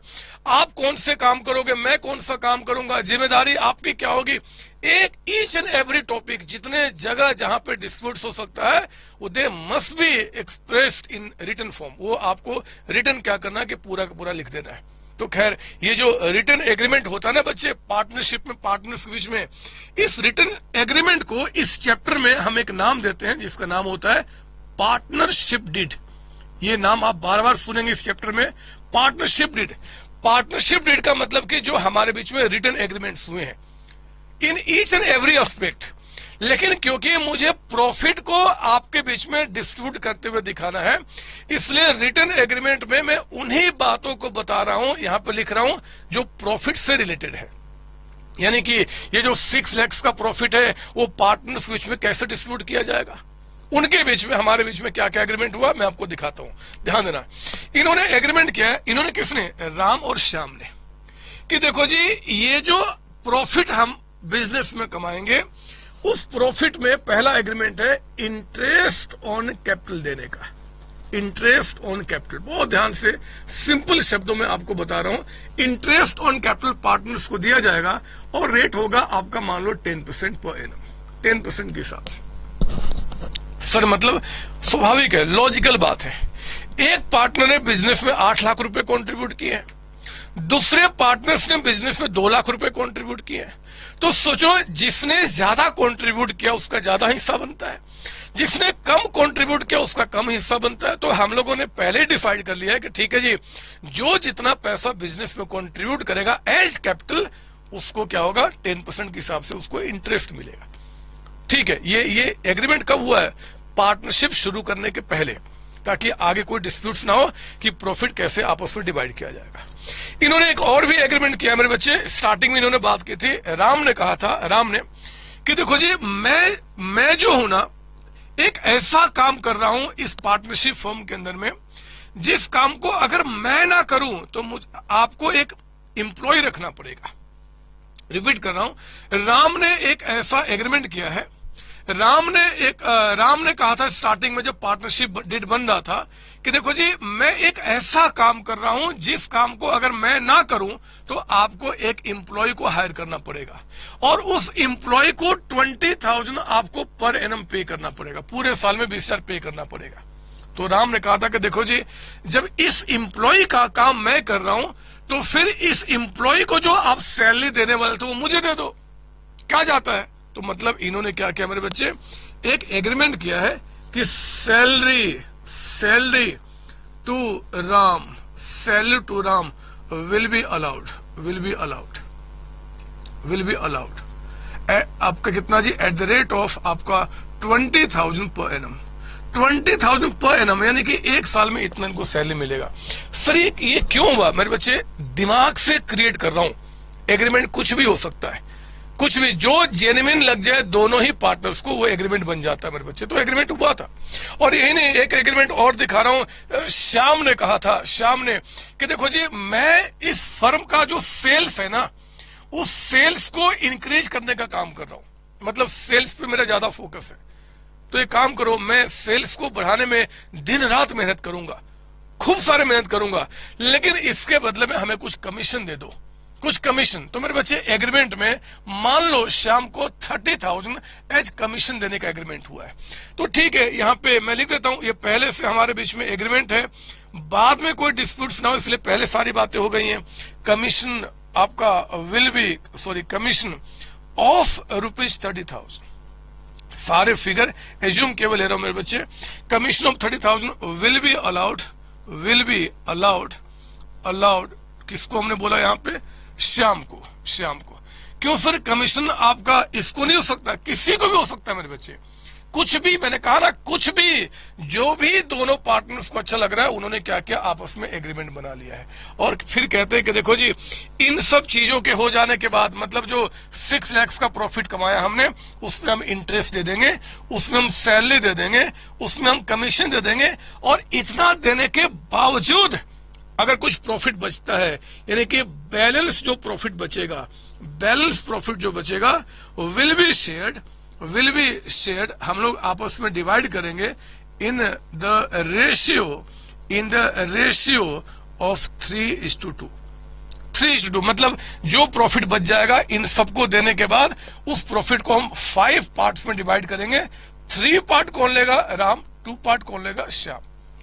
आप कौन से काम करोगे, मैं कौन सा काम करूंगा, जिम्मेदारी आपकी क्या होगी, एक ईच एंड एवरी टॉपिक, जितने जगह जहां पे डिस्प्यूट्स हो सकता है वो they must be expressed in written form. वो आपको रिटन क्या करना है कि पूरा का पूरा लिख देना है। तो खैर ये जो रिटन एग्रीमेंट होता है ना बच्चे, पार्टनरशिप में पार्टनर्स के बीच में, इस रिटन एग्रीमेंट को इस चैप्टर में हम एक नाम देते हैं जिसका नाम होता है पार्टनरशिप डीड। ये नाम आप बार बार सुनेंगे इस चैप्टर में, पार्टनरशिप डीड। पार्टनरशिप डीड का मतलब कि जो हमारे बीच में रिटन एग्रीमेंट्स हुए हैं in each and every aspect. लेकिन क्योंकि मुझे प्रॉफिट को आपके बीच में डिस्ट्रीब्यूट करते हुए दिखाना है, इसलिए रिटन एग्रीमेंट में मैं उन्हीं बातों को बता रहा हूं, यहां पर लिख रहा हूं जो प्रॉफिट से रिलेटेड है। यानी कि ये जो 6 लाख का प्रॉफिट है वो पार्टनर्स के बीच में कैसे डिस्ट्रीब्यूट किया जाएगा, उनके बीच में, हमारे बीच में क्या क्या एग्रीमेंट हुआ, मैं आपको दिखाता हूं। ध्यान देना, इन्होंने एग्रीमेंट किया है, इन्होंने किसने, राम और श्याम ने, कि देखो जी ये जो प्रॉफिट हम बिजनेस में कमाएंगे उस प्रॉफिट में पहला एग्रीमेंट है इंटरेस्ट ऑन कैपिटल देने का। इंटरेस्ट ऑन कैपिटल, बहुत ध्यान से सिंपल शब्दों में आपको बता रहा हूं। इंटरेस्ट ऑन कैपिटल पार्टनर्स को दिया जाएगा और रेट होगा आपका मान लो 10% पर एनम, 10% के हिसाब से। सर मतलब स्वाभाविक है, लॉजिकल बात है। एक पार्टनर ने बिजनेस में 8 लाख रुपए कंट्रीब्यूट किए हैं, दूसरे पार्टनर्स ने बिजनेस में 2 लाख रुपए कंट्रीब्यूट किए हैं। तो सोचो जिसने ज्यादा कंट्रीब्यूट किया उसका ज्यादा हिस्सा बनता है, जिसने कम कंट्रीब्यूट किया उसका कम हिस्सा बनता है। तो हम लोगों ने पहले डिसाइड कर लिया है कि ठीक है जी, जो जितना पैसा बिजनेस में कंट्रीब्यूट करेगा एज कैपिटल, उसको क्या होगा 10% के हिसाब से उसको इंटरेस्ट मिलेगा। ठीक है, ये एग्रीमेंट कब हुआ है? पार्टनरशिप शुरू करने के पहले, ताकि आगे कोई डिस्प्यूट्स ना हो कि प्रॉफिट कैसे आपस में डिवाइड किया जाएगा। इन्होंने एक और भी एग्रीमेंट किया मेरे बच्चे। स्टार्टिंग में इन्होंने बात की थी, राम ने कहा था, राम ने कि देखो जी मैं जो हूं ना, एक ऐसा काम कर रहा हूं इस पार्टनरशिप फर्म के अंदर में, जिस काम को अगर मैं ना करूं तो आपको एक एम्प्लॉय रखना पड़ेगा। रिपीट कर रहा हूं, राम ने एक ऐसा एग्रीमेंट किया है। राम ने कहा था स्टार्टिंग में जब पार्टनरशिप डीड बन रहा था कि देखो जी, मैं एक ऐसा काम कर रहा हूं जिस काम को अगर मैं ना करूं तो आपको एक एम्प्लॉय को हायर करना पड़ेगा, और उस एम्प्लॉय को 20,000 आपको पर एनम पे करना पड़ेगा, पूरे साल में 20,000 पे करना पड़ेगा। तो राम ने कहा था कि देखो जी, जब इस एम्प्लॉय का काम मैं कर रहा हूं तो फिर इस एम्प्लॉय को जो आप सैलरी देने वाले थे वो मुझे दे दो। क्या जाता है? तो मतलब इन्होंने क्या किया मेरे बच्चे, एक एग्रीमेंट किया है कि salary to Ram will be allowed आपका कितना जी, एट द रेट ऑफ आपका 20,000 पर एनम। 20,000 पर एनम यानी कि एक साल में इतना इनको सैलरी मिलेगा। सर ये क्यों हुआ मेरे बच्चे? दिमाग से क्रिएट कर रहा हूं। एग्रीमेंट कुछ भी हो सकता है, कुछ भी जो जेन्युइन लग जाए दोनों ही पार्टनर्स को, वो एग्रीमेंट बन जाता है मेरे बच्चे। तो एग्रीमेंट हुआ था। और यही नहीं, एक एग्रीमेंट और दिखा रहा हूं। श्याम ने कहा था, श्याम ने कि देखो जी, मैं इस फर्म का जो सेल्स है ना, उस सेल्स को इंक्रीज करने का काम कर रहा हूं। मतलब सेल्स पे मेरा ज्यादा फोकस है। तो एक काम करो, मैं सेल्स को बढ़ाने में दिन रात मेहनत करूंगा, खूब सारे मेहनत करूंगा, लेकिन इसके बदले में हमें कुछ कमीशन दे दो, कुछ कमीशन। तो मेरे बच्चे एग्रीमेंट में मान लो श्याम को 30,000 एज कमीशन देने का एग्रीमेंट हुआ है। तो ठीक है, यहाँ पे मैं लिख देता हूं, ये पहले से हमारे बीच में एग्रीमेंट है, बाद में कोई डिस्प्यूट्स ना हो इसलिए पहले सारी बातें हो गई हैं। कमीशन आपका कमीशन ऑफ ₹30,000, सारे फिगर एज्यूम केवल ले रहा हूं मेरे बच्चे। Commission of 30,000 will be allowed किसको हमने बोला यहाँ पे? श्याम को। क्यों सर? कमीशन आपका इसको नहीं हो सकता, किसी को भी हो सकता है मेरे बच्चे। कुछ भी, मैंने कहा ना, कुछ भी, जो भी दोनों पार्टनर्स को अच्छा लग रहा है उन्होंने क्या किया, आपस में एग्रीमेंट बना लिया है। और फिर कहते हैं कि देखो जी, इन सब चीजों के हो जाने के बाद, मतलब जो 6 लाख का प्रॉफिट कमाया हमने, उसमें हम इंटरेस्ट दे देंगे, उसमें हम सैलरी दे देंगे, उसमें हम कमीशन दे देंगे, और इतना देने के बावजूद अगर कुछ प्रॉफिट बचता है, यानी कि बैलेंस जो प्रॉफिट बचेगा, बैलेंस प्रॉफिट जो बचेगा, विल बी शेयर्ड, हम लोग आपस में डिवाइड करेंगे इन द रेशियो ऑफ 3:2। 3:2 मतलब जो प्रॉफिट बच जाएगा इन सबको देने के बाद, उस प्रॉफिट को हम 5 पार्ट्स में डिवाइड करेंगे। 3 पार्ट कौन लेगा? राम। 2 पार्ट कौन लेगा? श्याम।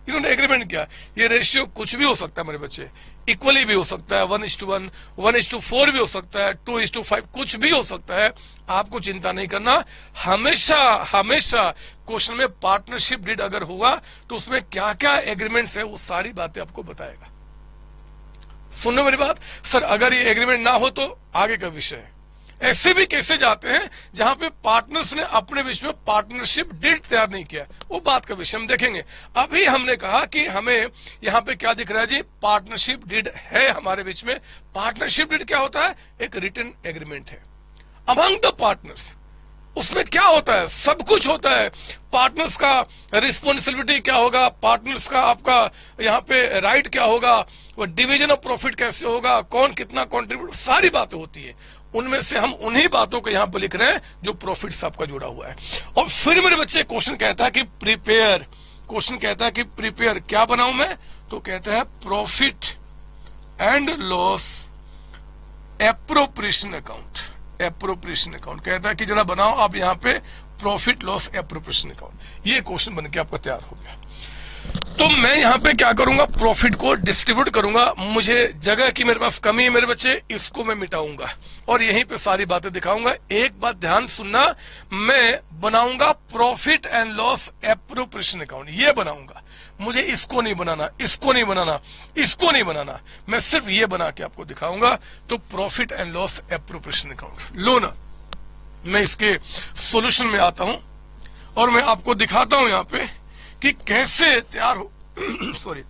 इन्होंने एग्रीमेंट किया। ये रेशियो कुछ भी हो सकता है मेरे बच्चे, इक्वली भी हो सकता है, 1:1, 1:4 भी हो सकता है, 2:5, कुछ भी हो सकता है। आपको चिंता नहीं करना। हमेशा क्वेश्चन में पार्टनरशिप डीड अगर होगा तो उसमें क्या क्या एग्रीमेंट्स है वो सारी बातें आपको बताएगा। सुनो मेरी बात। सर अगर ये एग्रीमेंट ना हो तो आगे का विषय है। ऐसे भी केसेज आते हैं जहां पे पार्टनर्स ने अपने बीच में पार्टनरशिप डीड तैयार नहीं किया, वो बात का विषय हम देखेंगे। अभी हमने कहा कि हमें यहाँ पे क्या दिख रहा है जी, पार्टनरशिप डीड है हमारे बीच में। पार्टनरशिप डीड क्या होता है? एक रिटन एग्रीमेंट है अमंग द पार्टनर्स। उसमें क्या होता है? सब कुछ होता है। पार्टनर्स का रिस्पॉन्सिबिलिटी क्या होगा, पार्टनर्स का आपका यहाँ पे राइट क्या होगा, वो डिवीजन ऑफ प्रॉफिट कैसे होगा, कौन कितना कंट्रीब्यूट, सारी बातें होती है। उनमें से हम उन्हीं बातों को यहां पर लिख रहे हैं जो प्रॉफिट से आपका जुड़ा हुआ है। और फिर मेरे बच्चे क्वेश्चन कहता है कि प्रिपेयर, क्वेश्चन कहता है कि प्रिपेयर क्या बनाऊं मैं, तो कहता है profit and loss appropriation account. Appropriation account कहता है कि जरा बनाओ आप यहां पे प्रॉफिट लॉस एप्रोप्रिएशन अकाउंट। ये क्वेश्चन बन के आपका तैयार हो गया। तो मैं यहां पे क्या करूंगा, प्रॉफिट को डिस्ट्रीब्यूट करूंगा। मुझे जगह की मेरे पास कमी है मेरे बच्चे, इसको मैं मिटाऊंगा और यहीं पे सारी बातें दिखाऊंगा। एक बात ध्यान सुनना, मैं बनाऊंगा profit and loss appropriation account, ये बनाऊंगा। मुझे इसको नहीं बनाना, इसको नहीं बनाना, इसको नहीं बनाना, मैं सिर्फ ये बना के आपको दिखाऊंगा। तो profit and loss appropriation account लो ना। मैं इसके सॉल्यूशन में आता हूं और मैं आपको दिखाता हूं यहां पे कि कैसे तैयार हो सॉरी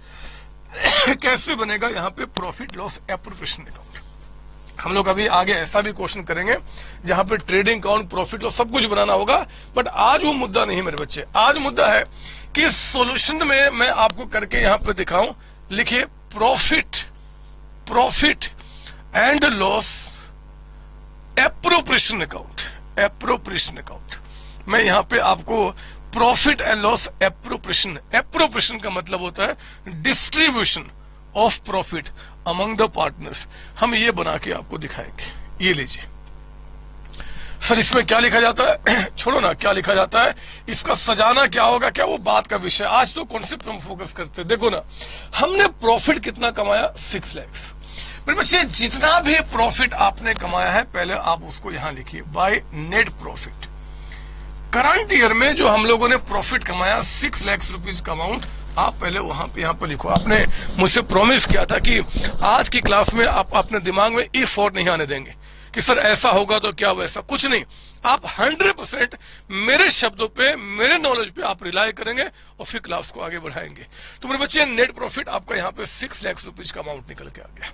कैसे बनेगा यहां पे प्रॉफिट लॉस एप्रोप्रिएशन अकाउंट। हम लोग अभी आगे ऐसा भी क्वेश्चन करेंगे जहां पे ट्रेडिंग अकाउंट, प्रॉफिट लॉस सब कुछ बनाना होगा, बट आज वो मुद्दा नहीं मेरे बच्चे। आज मुद्दा है कि सॉल्यूशन में मैं आपको करके यहां पे दिखाऊं। लिखिए profit and loss appropriation account. Appropriation account मैं यहां पे आपको profit and loss appropriation, appropriation का मतलब होता है distribution of profit among the partners. हम ये बना के आपको दिखाएंगे। ये लीजिए सर, इसमें क्या लिखा जाता है छोड़ो ना, क्या लिखा जाता है, इसका सजाना क्या होगा, क्या वो बात का विषय। आज तो कॉन्सेप्ट पे हम फोकस करते हैं। देखो ना, हमने प्रॉफिट कितना कमाया, 6 लाख। मेरे बच्चे जितना भी प्रॉफिट आपने कमाया है पहले आप उसको यहां लिखिए, by net profit. Current year में जो हम लोगों ने प्रॉफिट कमाया 6 लाख रुपीज का अमाउंट आप पहले वहां पे यहां पर लिखो। आपने मुझसे प्रॉमिस किया था कि आज की क्लास में आप अपने दिमाग में इफ और नहीं आने देंगे कि सर ऐसा होगा तो क्या वैसा, कुछ नहीं। आप 100% मेरे शब्दों पे, मेरे नॉलेज पे आप रिलाई करेंगे और फिर क्लास को आगे बढ़ाएंगे। तो मेरे बच्चे नेट प्रॉफिट आपका यहाँ पे 6 लाख रुपीज का अमाउंट निकल के आ गया।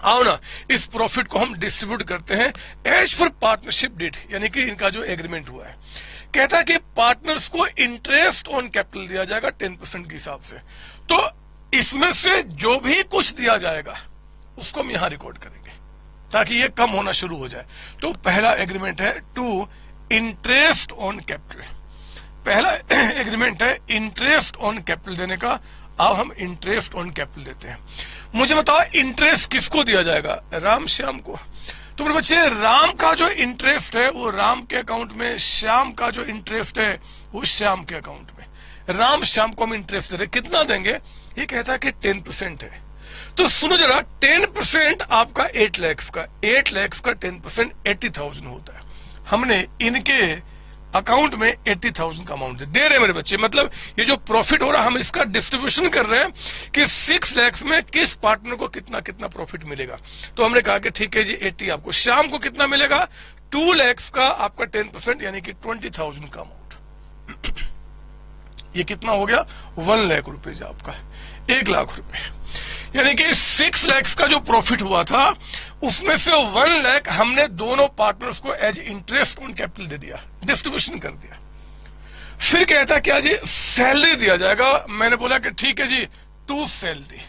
आओ ना, इस प्रॉफिट को हम डिस्ट्रीब्यूट करते हैं एज पर पार्टनरशिप डेट, यानी कि इनका जो एग्रीमेंट हुआ है। कहता है कि पार्टनर्स को इंटरेस्ट ऑन कैपिटल दिया जाएगा 10% के हिसाब से। तो इसमें से जो भी कुछ दिया जाएगा उसको हम यहां रिकॉर्ड करेंगे ताकि ये कम होना शुरू हो जाए। तो पहला एग्रीमेंट है टू इंटरेस्ट ऑन कैपिटल। पहला एग्रीमेंट है इंटरेस्ट ऑन कैपिटल देने का। अब हम इंटरेस्ट ऑन कैपिटल देते हैं। मुझे बताओ इंटरेस्ट किसको दिया जाएगा, राम श्याम को। तो मेरे बच्चे राम का जो इंटरेस्ट है वो राम के अकाउंट में, श्याम का जो इंटरेस्ट है वो श्याम के अकाउंट में। राम श्याम को हम इंटरेस्ट दे रहे, कितना देंगे, ये कहता है कि 10% है। तो सुनो जरा, 10% आपका 8 लाख का, 8 लाख का 10% 80,000 होता है। हमने इनके अकाउंट में 80,000 का अमाउंट दे रहे हैं मेरे बच्चे। मतलब ये जो प्रॉफिट हो रहा है हम इसका डिस्ट्रीब्यूशन कर रहे हैं कि 6 लाख में किस पार्टनर को कितना कितना प्रॉफिट मिलेगा। तो हमने कहा कि ठीक है जी 80 आपको, श्याम को कितना मिलेगा, 2 लाख का आपका 10% यानी कि 20,000 का अमाउंट। ये कितना हो गया, 1 लाख रुपए आपका, 1 लाख रुपए। यानी कि 6 लाख का जो प्रॉफिट हुआ था उसमें से 1 लाख हमने दोनों पार्टनर्स को एज इंटरेस्ट ऑन कैपिटल दे दिया, डिस्ट्रीब्यूशन कर दिया। फिर कहता क्या जी, सैलरी दिया जाएगा। मैंने बोला कि ठीक है जी, टू सैलरी।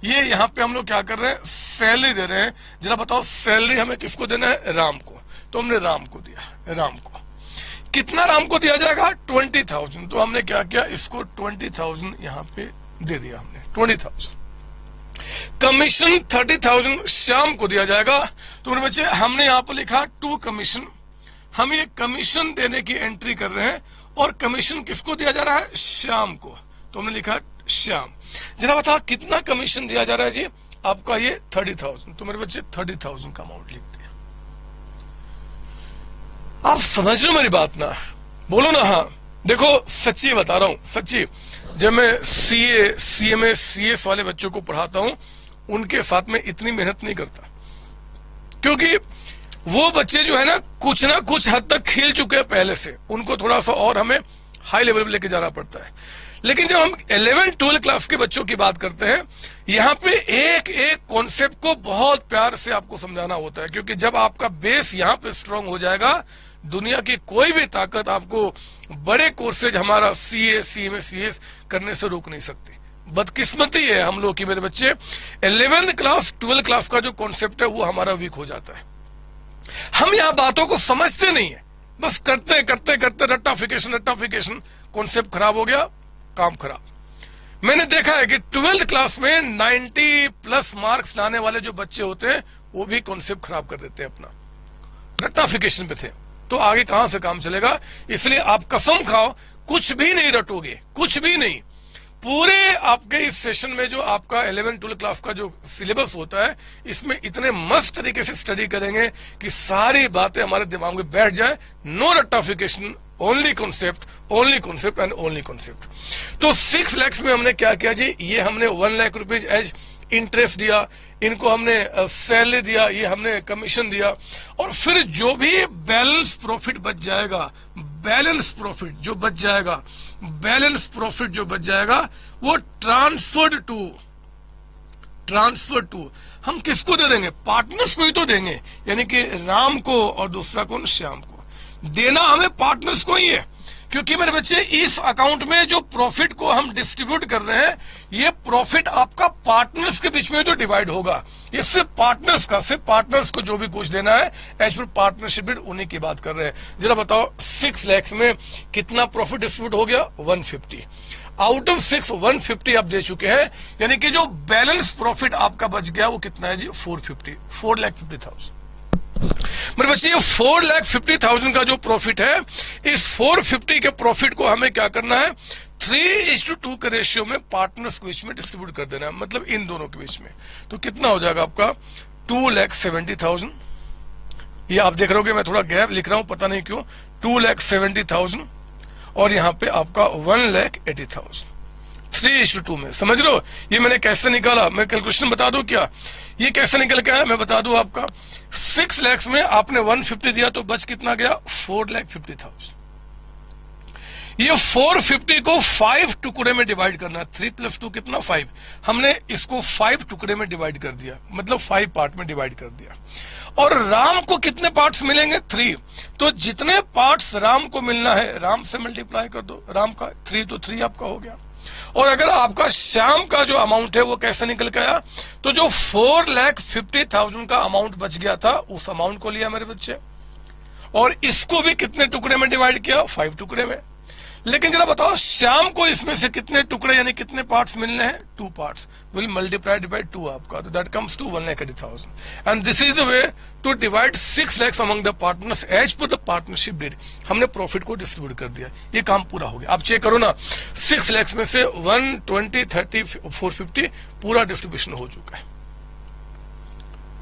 ये यहां पे हम लोग क्या कर रहे हैं, सैलरी दे रहे हैं। जरा बताओ सैलरी हमें किसको देना है, राम को। तो हमने राम को दिया। राम को कितना, राम को दिया जाएगा 20,000। तो हमने क्या किया, इसको 20,000 यहां पे दे दिया हमने, 20,000। कमीशन 30,000 श्याम को दिया जाएगा। तो मेरे बच्चे हमने यहां पर लिखा 2 कमीशन। हम ये कमीशन देने की एंट्री कर रहे हैं और कमीशन किसको दिया जा रहा है, श्याम को। तो हमने लिखा श्याम। जरा बताओ कितना कमीशन दिया जा रहा है जी, आपका ये 30,000। तो मेरे बच्चे 30,000 का अमाउंट लिख दिया। आप समझ लो मेरी बात ना, बोलो ना हाँ। देखो सच्ची बता रहा हूं, सच्ची, जब मैं सीए, सीएमए, सीएस वाले बच्चों को पढ़ाता हूं उनके साथ में इतनी मेहनत नहीं करता, क्योंकि वो बच्चे जो है ना कुछ हद तक खेल चुके हैं पहले से, उनको थोड़ा सा और हमें हाई लेवल पे लेके जाना पड़ता है। लेकिन जब हम 11-12 क्लास के बच्चों की बात करते हैं, यहाँ पे एक एक कॉन्सेप्ट को बहुत प्यार से आपको समझाना होता है, क्योंकि जब आपका बेस यहाँ पे स्ट्रांग हो जाएगा, दुनिया की कोई भी ताकत आपको बड़े कोर्सेज हमारा सीए, सीएमए, सीएस करने से रोक नहीं सकती। बदकिस्मती है हम लोग की मेरे बच्चे, 11th क्लास 12 क्लास का जो कॉन्सेप्ट है वो हमारा वीक हो जाता है। हम यहां बातों को समझते नहीं है, बस करते करते करते रट्टाफिकेशन, कॉन्सेप्ट खराब हो गया, काम खराब। मैंने देखा है कि 12th क्लास में 90 प्लस मार्क्स लाने वाले जो बच्चे होते हैं वो भी कॉन्सेप्ट खराब कर देते हैं, अपना रट्टाफिकेशन पे थे, तो आगे कहां से काम चलेगा। इसलिए आप कसम खाओ, कुछ भी नहीं रटोगे, कुछ भी नहीं। पूरे आपके इस सेशन में जो आपका 11-12 क्लास का जो सिलेबस होता है, इसमें इतने मस्त तरीके से स्टडी करेंगे कि सारी बातें हमारे दिमाग में बैठ जाए। नो रट्टाफिकेशन, only concept and only concept. तो 6 lakhs में हमने क्या किया जी, ये हमने 1 लाख रुपीज एज इंटरेस्ट दिया, इनको हमने सैलरी दिया, ये हमने कमीशन दिया, और फिर जो भी बैलेंस प्रॉफिट बच जाएगा, बैलेंस प्रॉफिट जो बच जाएगा वो ट्रांसफर टू हम किसको दे देंगे, पार्टनर्स को ही तो देंगे, यानी कि राम को और दूसरा कौन, श्याम को। देना हमें पार्टनर्स को ही है, क्योंकि मेरे बच्चे इस अकाउंट में जो प्रॉफिट को हम डिस्ट्रीब्यूट कर रहे हैं, ये प्रॉफिट आपका पार्टनर्स के बीच में तो डिवाइड होगा। ये सिर्फ पार्टनर्स को जो भी कुछ देना है एज पर पार्टनरशिप बिड, उन्हीं की बात कर रहे हैं। जरा बताओ 6 lakhs में कितना प्रॉफिट डिस्ट्रीब्यूट हो गया, 150। आउट ऑफ 6 150 आप दे चुके हैं, यानी कि जो बैलेंस प्रॉफिट आपका बच गया वो कितना है जी, 450,000। मेरे बच्चे, ये 450,000 का जो प्रॉफिट है, इस 450 के प्रॉफिट को हमें क्या करना है, 3:2 के रेशियो में पार्टनर्स के बीच में डिस्ट्रीब्यूट कर देना है, मतलब इन दोनों के बीच में। तो कितना हो जाएगा आपका, 2,70,000। ये आप देख रहे होगे मैं थोड़ा गैप लिख रहा हूं, पता नहीं क्यों, 2,70,000, और यहां पे आपका 1,80,000, 3:2 में। समझ रहे हो, ये मैंने कैसे निकाला, मैं कैलकुलेशन बता दूं क्या, ये कैसे निकल के आया मैं बता दूं आपका। 6 lakhs में आपने 150 दिया तो बच कितना गया, 4,50,000। ये 450 को 5 टुकड़े में डिवाइड करना है, 3 + 2 कितना, 5। हमने इसको 5 टुकड़े में डिवाइड कर दिया, मतलब 5 पार्ट में डिवाइड कर दिया। और राम को कितने पार्ट्स मिलेंगे, 3। तो जितने पार्ट्स राम को मिलना है, राम से मल्टीप्लाई कर दो, राम का 3 तो 3 आपका हो गया। और अगर आपका श्याम का जो अमाउंट है वो कैसे निकल के आया, तो जो 4,50,000 का अमाउंट बच गया था, उस अमाउंट को लिया मेरे बच्चे, और इसको भी कितने टुकड़े में डिवाइड किया, 5 टुकड़े में। लेकिन जरा बताओ, श्याम को इसमें से कितने टुकड़े यानी कितने पार्ट्स मिलने हैं, 2 पार्ट्स, विल मल्टीप्लाइड बाय 2 आपका, तो that comes to 1,80,000। And this is the way to divide 6 lakhs among the partners as per the partnership deed. हमने प्रॉफिट को डिस्ट्रीब्यूट कर दिया, ये काम पूरा हो गया। आप चेक करो ना, 6 lakhs में से 120, 30, 450 पूरा डिस्ट्रीब्यूशन हो चुका है।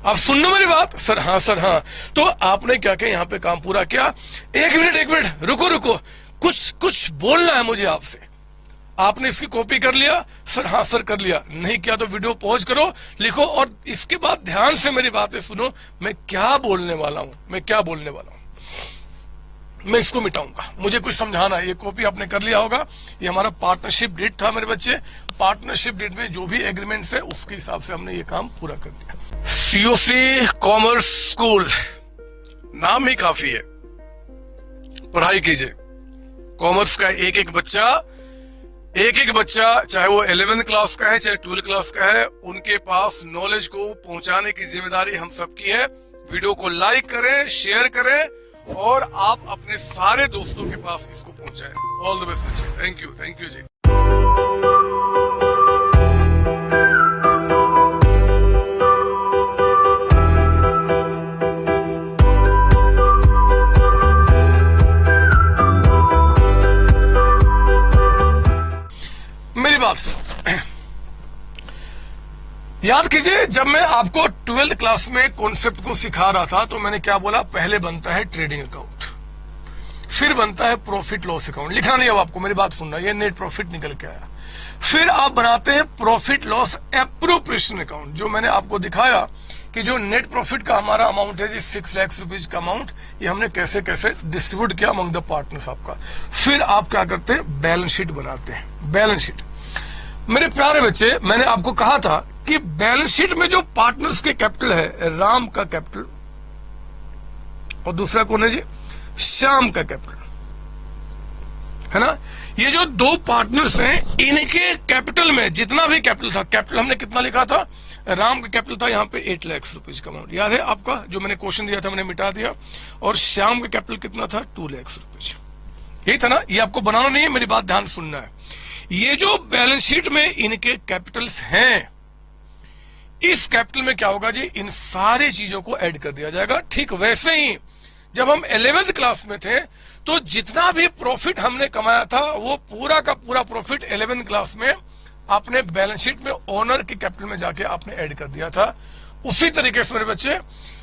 आप सुन लो मेरी बात, सर हाँ सर हाँ। तो आपने क्या किया, यहाँ पे काम पूरा किया। एक मिनट रुको, कुछ बोलना है मुझे आपसे। आपने इसकी कॉपी कर लिया, सर हाँ सर कर लिया, नहीं किया तो वीडियो पॉज करो, लिखो, और इसके बाद ध्यान से मेरी बातें सुनो, मैं क्या बोलने वाला हूं। मैं इसको मिटाऊंगा, मुझे कुछ समझाना है। ये कॉपी आपने कर लिया होगा, ये हमारा पार्टनरशिप डीड था मेरे बच्चे। पार्टनरशिप डीड में जो भी एग्रीमेंट्स है उसके हिसाब से हमने ये काम पूरा कर दिया। COC कॉमर्स स्कूल, नाम ही काफी है, पढ़ाई कीजिए। कॉमर्स का एक एक बच्चा चाहे वो 11th क्लास का है चाहे 12th क्लास का है, उनके पास नॉलेज को पहुंचाने की जिम्मेदारी हम सबकी है। वीडियो को लाइक करें, शेयर करें, और आप अपने सारे दोस्तों के पास इसको पहुंचाएं। ऑल द बेस्ट बच्चे, थैंक यू जी। मेरी बात सुनो, याद कीजिए, जब मैं आपको 12th क्लास में कॉन्सेप्ट को सिखा रहा था तो मैंने क्या बोला, पहले बनता है ट्रेडिंग अकाउंट, फिर बनता है प्रॉफिट लॉस अकाउंट। लिखना नहीं अब आपको, मेरी बात सुनना, ये नेट प्रॉफिट निकल के आया। फिर आप बनाते हैं प्रॉफिट लॉस एप्रोप्रिएशन अकाउंट, जो मैंने आपको दिखाया कि जो नेट प्रॉफिट का हमारा अमाउंट है जी 6 lakhs रुपीज का अमाउंट, ये हमने कैसे कैसे डिस्ट्रीब्यूट किया अमंग द पार्टनर्स आपका। फिर आप क्या करते हैं, बैलेंस शीट बनाते हैं। बैलेंस शीट मेरे प्यारे बच्चे, मैंने आपको कहा था कि बैलेंस शीट में जो पार्टनर्स के कैपिटल है, राम का कैपिटल और दूसरा कौन है जी, श्याम का कैपिटल, है ना। ये जो दो पार्टनर्स हैं, इनके कैपिटल में जितना भी कैपिटल था, कैपिटल हमने कितना लिखा था, राम का कैपिटल था यहाँ पे 8 लाख रुपीज का अमाउंट, याद है आपका? जो मैंने क्वेश्चन दिया था मैंने मिटा दिया। और श्याम का कैपिटल कितना था? 2 लाख रुपीज। यही था ना? ये आपको बनाना नहीं है, मेरी बात ध्यान सुनना है। ये जो बैलेंस शीट में इनके कैपिटल्स हैं, इस कैपिटल में क्या होगा जी, इन सारी चीजों को ऐड कर दिया जाएगा। ठीक वैसे ही जब हम 11th क्लास में थे तो जितना भी प्रॉफिट हमने कमाया था वो पूरा का पूरा प्रॉफिट 11th क्लास में आपने बैलेंस शीट में ओनर के कैपिटल में जाके आपने ऐड कर दिया था। उसी तरीके से मेरे बच्चे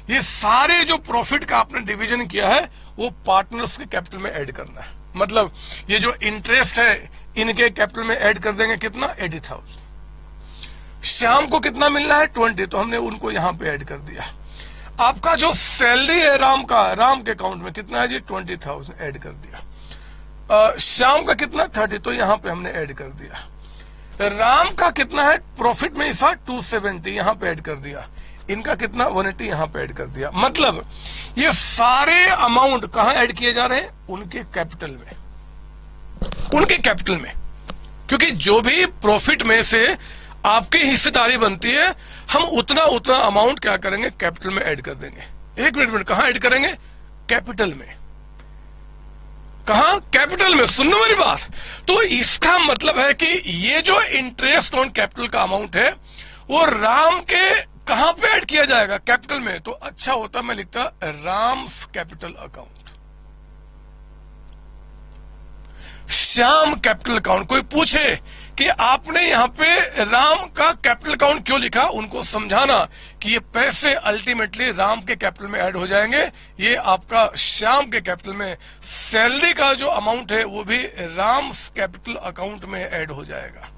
ये सारे जो प्रॉफिट का आपने डिवीजन किया है वो पार्टनर्स के कैपिटल में ऐड करना है। मतलब ये जो इंटरेस्ट है इनके कैपिटल में ऐड कर देंगे, कितना? 80,000। श्याम को कितना मिलना है? 20, तो हमने उनको यहां पे ऐड कर दिया। आपका जो सैलरी है राम का, राम के अकाउंट में कितना है जी? 20,000 ऐड कर दिया। श्याम का कितना? 30, तो यहां पे हमने ऐड कर दिया। राम का कितना है प्रॉफिट में हिस्सा? 270, यहां पे ऐड कर दिया। इनका कितना? 180, यहां पे ऐड कर दिया। मतलब ये सारे अमाउंट कहां ऐड किए जा रहे हैं? उनके कैपिटल में, उनके कैपिटल में। क्योंकि जो भी प्रॉफिट में से आपकी हिस्सेदारी बनती है, हम उतना अमाउंट क्या करेंगे? कैपिटल में ऐड कर देंगे। एक मिनट, कहां ऐड करेंगे? कैपिटल में। कहां? कैपिटल में। सुनो मेरी बात। तो इसका मतलब है कि ये जो इंटरेस्ट ऑन कैपिटल का अमाउंट है वो राम के कहां पे ऐड किया जाएगा? कैपिटल में। तो अच्छा होता मैं लिखता Ram's capital account, Shyam capital account. कोई पूछे कि आपने यहां पे राम का कैपिटल अकाउंट क्यों लिखा, उनको समझाना कि ये पैसे अल्टीमेटली राम के कैपिटल में ऐड हो जाएंगे। ये आपका श्याम के कैपिटल में, सैलरी का जो अमाउंट है वो भी राम्स कैपिटल अकाउंट में ऐड हो जाएगा।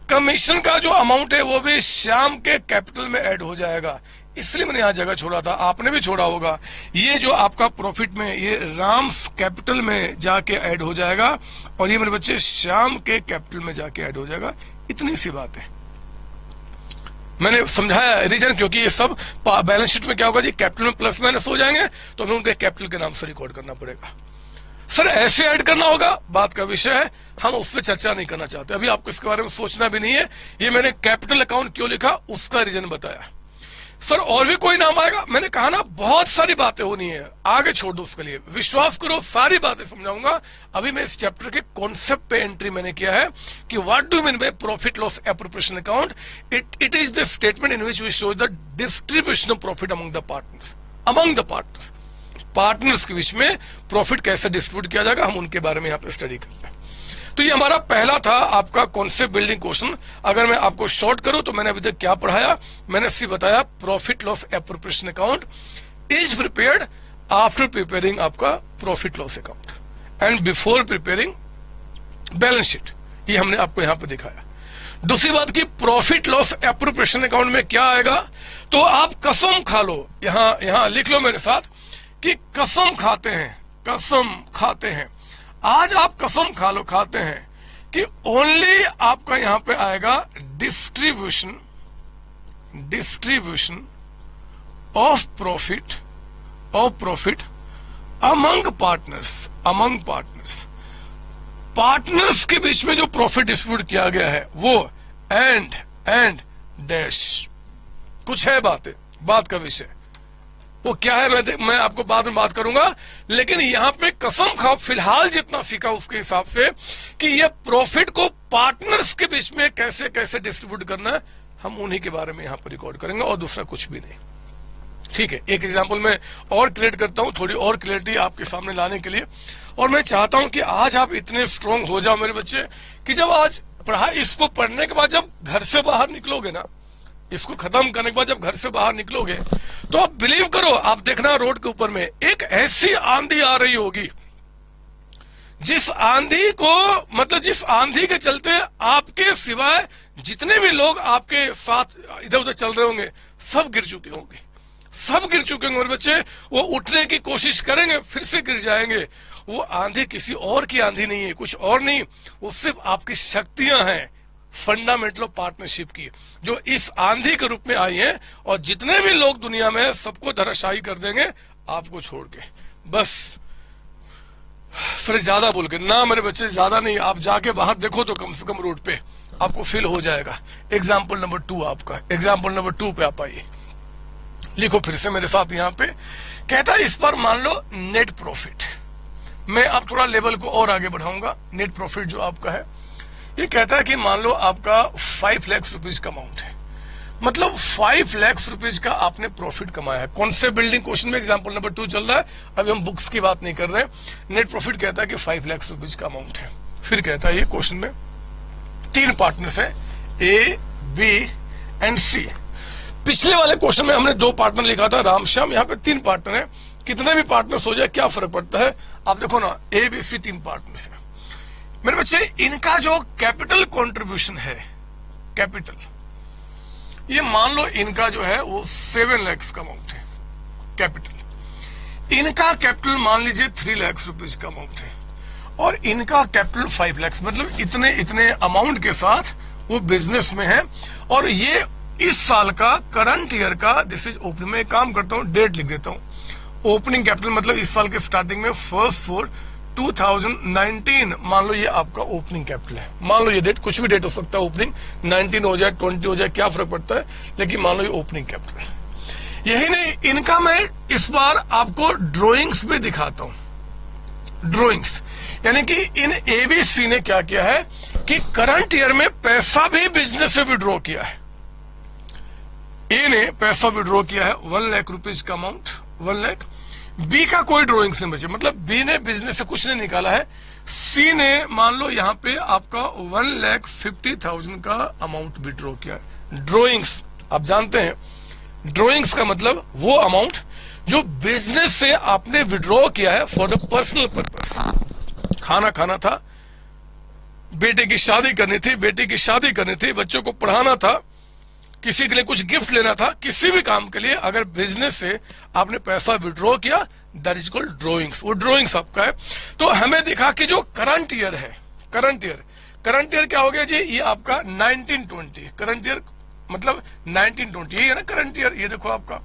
कमीशन का जो अमाउंट है वो भी श्याम के कैपिटल में ऐड हो जाएगा। इसलिए मैंने यहां जगह छोड़ा था, आपने भी छोड़ा होगा। ये जो आपका प्रॉफिट में ये राम्स कैपिटल में जाके ऐड हो जाएगा और ये मेरे बच्चे श्याम के कैपिटल में जाके ऐड हो जाएगा। इतनी सी बात है, मैंने समझाया रीजन। क्योंकि ये सब बैलेंस शीट में क्या होगा जी, कैपिटल में प्लस माइनस हो जाएंगे तो हमें उनके कैपिटल के नाम से रिकॉर्ड करना पड़ेगा। सर ऐसे ऐड करना होगा, बात का विषय है, हम उस पर चर्चा नहीं करना चाहते। अभी आपको इसके बारे में सोचना भी नहीं है। ये मैंने कैपिटल अकाउंट क्यों लिखा उसका रीजन बताया। सर और भी कोई नाम आएगा? मैंने कहा ना बहुत सारी बातें होनी है, आगे छोड़ दो उसके लिए। विश्वास करो सारी बातें समझाऊंगा। अभी मैं इस चैप्टर के कॉन्सेप्ट पे एंट्री मैंने किया है कि what do mean by profit loss appropriation account. It is the statement in which we show the distribution of profit among the partners. Among the partners के बीच में प्रॉफिट कैसे डिस्ट्रीब्यूट किया जाएगा, हम उनके बारे में यहाँ पे स्टडी करते हैं। तो ये हमारा पहला था आपका कॉन्सेप्ट बिल्डिंग क्वेश्चन। अगर मैं आपको शॉर्ट करूं तो मैंने अभी तक क्या पढ़ाया, मैंने सिर्फ बताया profit loss appropriation account is prepared after preparing आपका profit loss account and before preparing balance sheet. ये हमने आपको यहां पर दिखाया। दूसरी बात की प्रॉफिट लॉस एप्रोप्रिएशन अकाउंट में क्या आएगा, तो आप कसम खा लो, यहां लिख लो मेरे साथ कि कसम खाते हैं। आज आप कसम खाते हैं कि ओनली आपका यहां पे आएगा distribution of profit among partners. Partners के बीच में जो प्रॉफिट डिस्ट्रीब्यूट किया गया है वो एंड डैश कुछ है बात का विषय, वो क्या है मैं आपको बाद में बात करूंगा। लेकिन यहां पे कसम खाओ फिलहाल जितना सीखा उसके हिसाब से कि ये प्रॉफिट को पार्टनर्स के बीच में कैसे कैसे डिस्ट्रीब्यूट करना है, हम उन्हीं के बारे में यहां पर रिकॉर्ड करेंगे और दूसरा कुछ भी नहीं। ठीक है, एक एग्जांपल मैं और क्रिएट करता हूं थोड़ी और क्लियरिटी आपके सामने लाने के लिए। और मैं चाहता हूं कि आज आप इतने स्ट्रांग हो जाओ मेरे बच्चे कि जब आज इसको पढ़ने के बाद जब घर से बाहर निकलोगे ना, इसको खत्म करने के बाद जब घर से बाहर निकलोगे तो आप बिलीव करो, आप देखना रोड के ऊपर में एक ऐसी आंधी आ रही होगी जिस आंधी के चलते आपके सिवाय जितने भी लोग आपके साथ इधर उधर चल रहे होंगे सब गिर चुके होंगे मेरे बच्चे। वो उठने की कोशिश करेंगे फिर से गिर जाएंगे। वो आंधी किसी और की आंधी नहीं है, कुछ और नहीं, वो सिर्फ आपकी शक्तियां हैं फंडामेंटल ऑफ पार्टनरशिप की, जो इस आंधी के रूप में आई है और जितने भी लोग दुनिया में सबको धराशायी कर देंगे आपको छोड़ के। बस फिर ज्यादा बोल के ना मेरे बच्चे, ज्यादा नहीं, आप जाके बाहर देखो तो कम से कम रोड पे आपको फील हो जाएगा। एग्जाम्पल नंबर 2 आपका, एग्जाम्पल नंबर 2 पे आप आइए, लिखो फिर से मेरे साथ यहाँ पे। कहता है इस पर मान लो नेट प्रॉफिट, मैं अब थोड़ा लेवल को और आगे बढ़ाऊंगा। नेट प्रॉफिट जो आपका है, ये कहता है कि मान लो आपका 5 लाख रुपीज का अमाउंट है, मतलब 5 लाख रुपीज का आपने प्रॉफिट कमाया है। कौन से बिल्डिंग क्वेश्चन में? एग्जाम्पल नंबर 2 चल रहा है, अभी हम बुक्स की बात नहीं कर रहे हैं। नेट प्रॉफिट कहता है कि 5 लाख रुपीज का अमाउंट है। फिर कहता है ये क्वेश्चन में 3 पार्टनर्स है, ए, बी एंड सी। पिछले वाले क्वेश्चन में हमने 2 पार्टनर लिखा था रामश्याम, यहाँ पे 3 पार्टनर है। कितने भी पार्टनर्स हो जाए क्या फर्क पड़ता है? आप देखो ना, ए, बी, सी 3 पार्टनर्स है मेरे बच्चे। इनका जो कैपिटल कंट्रीब्यूशन है, कैपिटल, ये मान लो इनका जो है वो 7 लाख का अमाउंट है कैपिटल। इनका कैपिटल मान लीजिए 3 लाख रुपीज का अमाउंट है, और इनका कैपिटल 5 लाख, मतलब इतने इतने अमाउंट के साथ वो बिजनेस में है। और ये इस साल का, करंट ईयर का, दिस इज ओपनिंग, में काम करता हूं, डेट लिख देता हूं। ओपनिंग कैपिटल मतलब इस साल के स्टार्टिंग में 1 2019, मान लो ये आपका ओपनिंग कैपिटल है। मान लो ये डेट, कुछ भी डेट हो सकता है, ओपनिंग 19 हो जाए, 20 हो जाए, क्या फर्क पड़ता है, लेकिन मान लो ये ओपनिंग कैपिटल है। यही नहीं, इनका मैं इस बार आपको ड्रॉइंग्स भी दिखाता हूं। ड्रॉइंग्स यानी कि इन एबीसी ने क्या किया है कि करंट ईयर में पैसा भी बिजनेस से विड्रॉ किया है। ए ने पैसा विड्रॉ किया है 1 लाख रुपीज का अमाउंट, 1 लाख। बी का कोई ड्रॉइंग से बचे, मतलब बी ने बिजनेस से कुछ नहीं निकाला है। सी ने मान लो यहाँ पे आपका 1,50,000 का अमाउंट विड्रॉ किया है। ड्रॉइंग्स आप जानते हैं, ड्रॉइंग्स का मतलब वो अमाउंट जो बिजनेस से आपने विड्रॉ किया है फॉर द पर्सनल पर्पस। खाना खाना था, बेटे की शादी करनी थी, बेटी की शादी करनी थी, बच्चों को पढ़ाना था, किसी के लिए कुछ गिफ्ट लेना था, किसी भी काम के लिए अगर बिजनेस से आपने पैसा विड्रॉ किया, दैट इज कॉल्ड ड्रॉइंग्स। वो ड्रॉइंग्स आपका है। तो हमें दिखा कि जो करंट ईयर है, करंट ईयर क्या हो गया जी? ये आपका 1920, करंट ईयर मतलब 1920, यही है ना करंट ईयर। ये देखो आपका,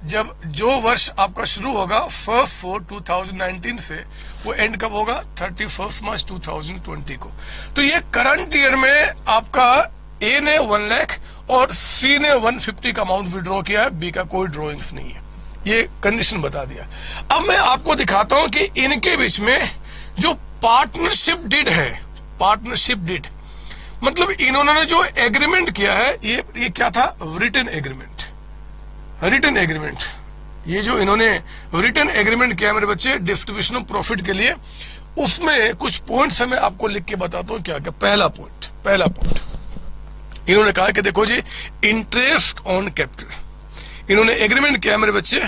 जब जो वर्ष आपका शुरू होगा 1/4/2019 से, वो एंड कब होगा? 31 मार्च 2020 को। तो ये करंट ईयर में आपका ए ने 1 लाख और सी ने 150 का अमाउंट विड्रॉ किया है, बी का कोई ड्रॉइंग्स नहीं है। ये कंडीशन बता दिया। अब मैं आपको दिखाता हूं कि इनके बीच में जो पार्टनरशिप डीड है, पार्टनरशिप डीड मतलब इन्होंने जो एग्रीमेंट किया है, ये क्या था? Written agreement, written agreement. ये जो इन्होंने रिटन एग्रीमेंट किया मेरे बच्चे डिस्ट्रीब्यूशन ऑफ प्रॉफिट के लिए, उसमें कुछ पॉइंट्स मैं आपको लिख के बताता हूं क्या क्या। पहला पॉइंट इन्होंने कहा कि देखो जी, इंटरेस्ट ऑन कैपिटल, इन्होंने एग्रीमेंट किया मेरे बच्चे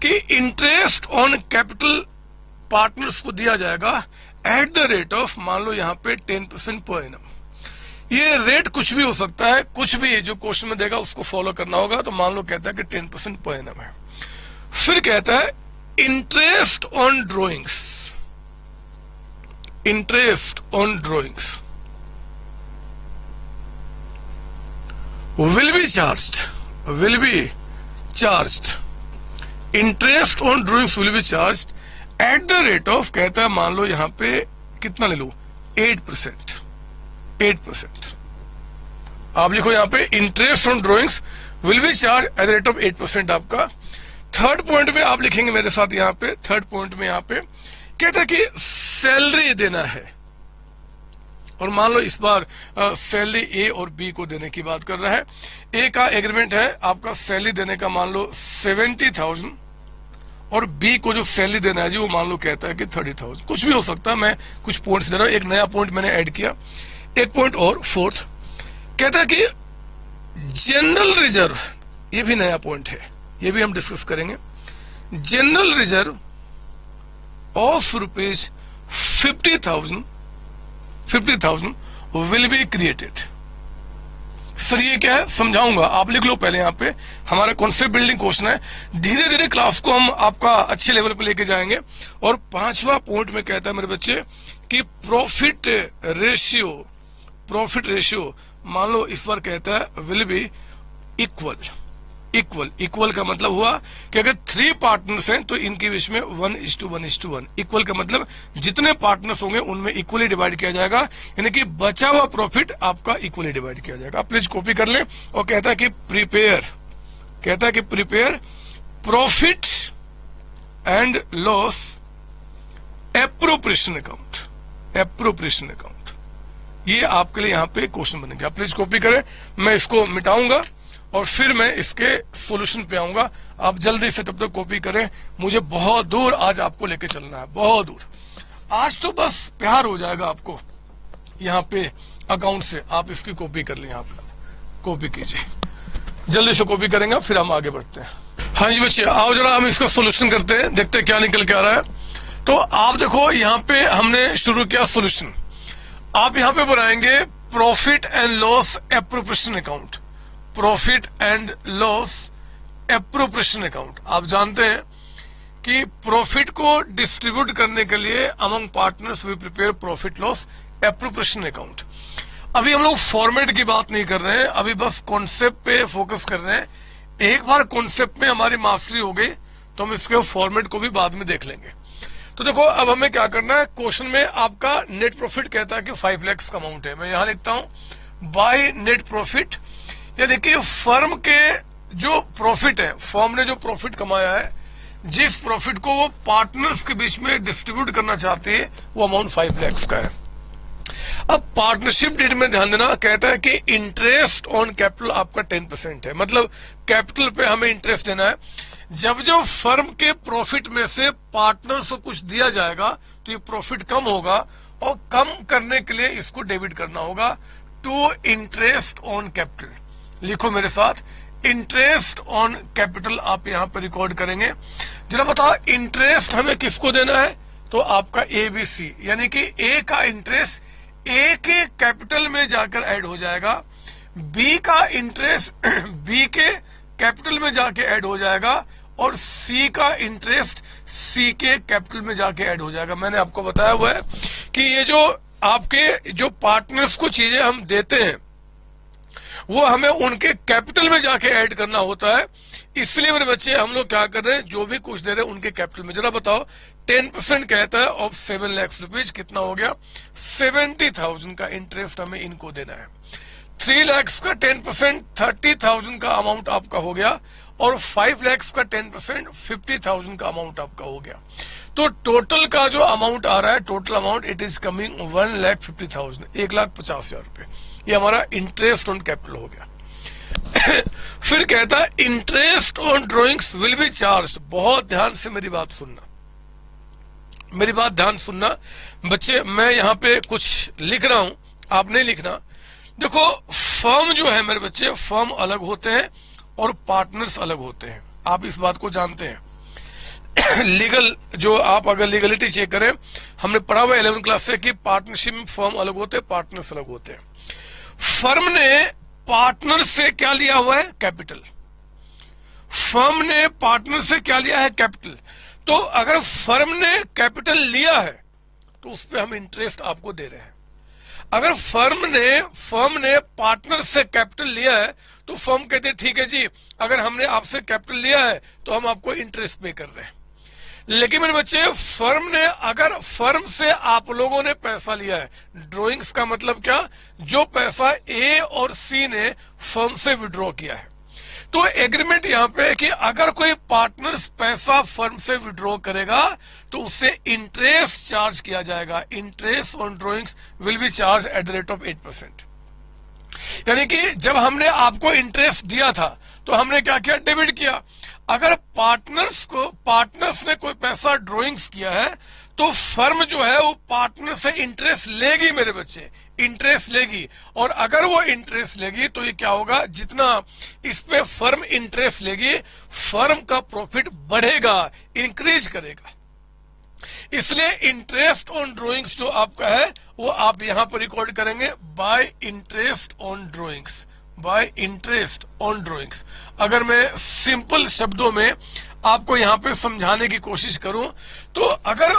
कि इंटरेस्ट ऑन कैपिटल पार्टनर्स को दिया जाएगा एट द रेट ऑफ, मान लो यहाँ पे 10% पर एनम। ये रेट कुछ भी हो सकता है, कुछ भी जो क्वेश्चन में देगा उसको फॉलो करना होगा। तो मान लो कहता है कि 10% पर एनम है। फिर कहता है interest on drawings, interest on drawings will be charged, interest on drawings will be charged at the rate of, कहता है मान लो यहाँ पे कितना ले लो, 8%, 8%। आप लिखो यहाँ पे interest on drawings will be charge at the rate of 8% आपका। थर्ड पॉइंट में आप लिखेंगे मेरे साथ यहाँ पे, थर्ड पॉइंट में यहाँ पे कहता है कि सैलरी देना है, और मान लो इस बार सैलरी ए और बी को देने की बात कर रहा है। ए का एग्रीमेंट है आपका सैलरी देने का मान लो 70,000, और बी को जो सैलरी देना है जी वो मान लो कहता है कि 30,000। कुछ भी हो सकता है, मैं कुछ पॉइंट्स दे रहा हूं, एक नया पॉइंट मैंने ऐड किया। एक पॉइंट और, फोर्थ कहता है कि जनरल रिजर्व, ये भी नया पॉइंट है, ये भी हम डिस्कस करेंगे। General reserve of rupees 50,000 will be created. Sir ये क्या है समझाऊंगा, आप लिख लो पहले यहाँ पे। हमारा कॉन्सेप्ट बिल्डिंग क्वेश्चन है, धीरे धीरे क्लास को हम आपका अच्छे लेवल पे लेके जाएंगे। और पांचवा पॉइंट में कहता है मेरे बच्चे कि प्रॉफिट रेशियो मान लो इस बार कहता है विल बी इक्वल। इक्वल का मतलब हुआ कि अगर 3 पार्टनर्स हैं तो इनके बीच में 1:1:1। इक्वल का मतलब जितने पार्टनर्स होंगे उनमें इक्वली डिवाइड किया जाएगा, यानी कि बचा हुआ प्रॉफिट आपका इक्वली डिवाइड किया जाएगा। आप प्लीज कॉपी कर लें। और कहता है कि prepare profit and loss appropriation account. ये आपके लिए यहाँ पे क्वेश्चन बनेंगे। आप प्लीज कॉपी करें। मैं इसको मिटाऊंगा और फिर मैं इसके सॉल्यूशन पे आऊंगा। आप जल्दी से तब तक कॉपी करें। मुझे बहुत दूर आज आपको लेके चलना है, बहुत दूर। आज तो बस प्यार हो जाएगा आपको यहाँ पे अकाउंट से। आप इसकी कॉपी कर लें। यहाँ पे कॉपी कीजिए, जल्दी से कॉपी करेंगे, फिर हम आगे बढ़ते हैं। हाँ जी बच्चे, आओ जरा हम इसका सोल्यूशन करते हैं, देखते हैं क्या निकल के आ रहा है। तो आप देखो यहाँ पे हमने शुरू किया सोल्यूशन। आप यहाँ पे बनाएंगे profit and loss appropriation account. Profit and loss appropriation account. आप जानते हैं कि प्रॉफिट को डिस्ट्रीब्यूट करने के लिए among partners we prepare profit loss appropriation account. अभी हम लोग फॉर्मेट की बात नहीं कर रहे हैं, अभी बस कॉन्सेप्ट पे फोकस कर रहे हैं। एक बार कॉन्सेप्ट में हमारी मास्टरी हो गई तो हम इसके फॉर्मेट को भी बाद में देख लेंगे। तो देखो अब हमें क्या करना है। क्वेश्चन में आपका नेट प्रॉफिट कहता है कि 5 लाख का अमाउंट है। मैं यहां लिखता हूं बाय नेट प्रॉफिट। ये देखिए फर्म के जो प्रॉफिट है, फर्म ने जो प्रॉफिट कमाया है, जिस प्रॉफिट को वो पार्टनर्स के बीच में डिस्ट्रीब्यूट करना चाहती है, वो अमाउंट 5 लाख का है। अब पार्टनरशिप डीड में ध्यान देना, कहता है कि इंटरेस्ट ऑन कैपिटल आपका 10% है, मतलब कैपिटल पे हमें इंटरेस्ट देना है। जब जो फर्म के प्रॉफिट में से पार्टनर्स को कुछ दिया जाएगा तो ये प्रॉफिट कम होगा, और कम करने के लिए इसको डेबिट करना होगा टू इंटरेस्ट ऑन कैपिटल। लिखो मेरे साथ, इंटरेस्ट ऑन कैपिटल आप यहां पर रिकॉर्ड करेंगे। जरा बताओ इंटरेस्ट हमें किसको देना है, तो आपका ABC, यानी कि A का इंटरेस्ट A के कैपिटल में जाकर ऐड हो जाएगा, B का इंटरेस्ट B के कैपिटल में जाके ऐड हो जाएगा, और C का इंटरेस्ट C के कैपिटल में जाके ऐड हो जाएगा। मैंने आपको बताया हुआ है कि ये जो आपके जो पार्टनर्स को चीजें हम देते हैं वो हमें उनके कैपिटल में जाके ऐड करना होता है। इसलिए मेरे बच्चे हम लोग क्या कर रहे हैं, जो भी कुछ दे रहे हैं उनके कैपिटल में। जरा बताओ 10% कहता है ऑफ 7 लाख रुपीज, कितना हो गया 70,000 का इंटरेस्ट हमें इनको देना है। 3 लाख का 10% 30,000 का अमाउंट आपका हो गया, और 5 लाख का 10% 50,000 का अमाउंट आपका हो गया। तो टोटल का जो अमाउंट आ रहा है, total amount it is coming 1,50,000, 1,50,000 रुपए। ये हमारा इंटरेस्ट ऑन कैपिटल हो गया। फिर कहता है interest on drawings will be charge. बहुत ध्यान से मेरी बात सुनना बच्चे, मैं यहाँ पे कुछ लिख रहा हूं, आप नहीं लिखना। देखो फर्म जो है मेरे बच्चे, फर्म अलग होते हैं और पार्टनर्स अलग होते हैं। आप इस बात को जानते हैं। लीगल जो आप अगर लीगलिटी चेक करें, हमने पढ़ा हुआ 11th क्लास से कि पार्टनरशिप में फर्म अलग होते हैं, पार्टनर्स अलग होते हैं। फर्म ने पार्टनर से क्या लिया हुआ है, कैपिटल। फर्म ने पार्टनर से क्या लिया है, कैपिटल। तो अगर फर्म ने कैपिटल लिया है तो उस पर हम इंटरेस्ट आपको दे रहे हैं। अगर फर्म ने पार्टनर से कैपिटल लिया है तो फर्म कहते हैं ठीक है जी, अगर हमने आपसे कैपिटल लिया है तो हम आपको इंटरेस्ट पे कर रहे हैं। लेकिन मेरे बच्चे अगर फर्म से आप लोगों ने पैसा लिया है, ड्रॉइंग्स का मतलब क्या, जो पैसा A और C ने फर्म से विड्रॉ किया है, तो एग्रीमेंट यहाँ पे है कि अगर कोई पार्टनर्स पैसा फर्म से विड्रॉ करेगा तो उससे इंटरेस्ट चार्ज किया जाएगा। Interest on drawings will be charge at the rate of 8%। यानी कि जब हमने आपको इंटरेस्ट दिया था तो हमने क्या किया, डेबिट किया। अगर पार्टनर्स ने कोई पैसा ड्रॉइंग्स किया है तो फर्म जो है वो पार्टनर से इंटरेस्ट लेगी मेरे बच्चे, इंटरेस्ट लेगी। और अगर वो इंटरेस्ट लेगी तो ये क्या होगा, जितना इस पे फर्म इंटरेस्ट लेगी, फर्म का प्रॉफिट बढ़ेगा, इंक्रीज करेगा। इसलिए इंटरेस्ट ऑन ड्रॉइंग्स जो आपका है वो आप यहां पर रिकॉर्ड करेंगे bye interest on drawings, bye interest on drawings. अगर मैं सिंपल शब्दों में आपको यहां पे समझाने की कोशिश करूं तो अगर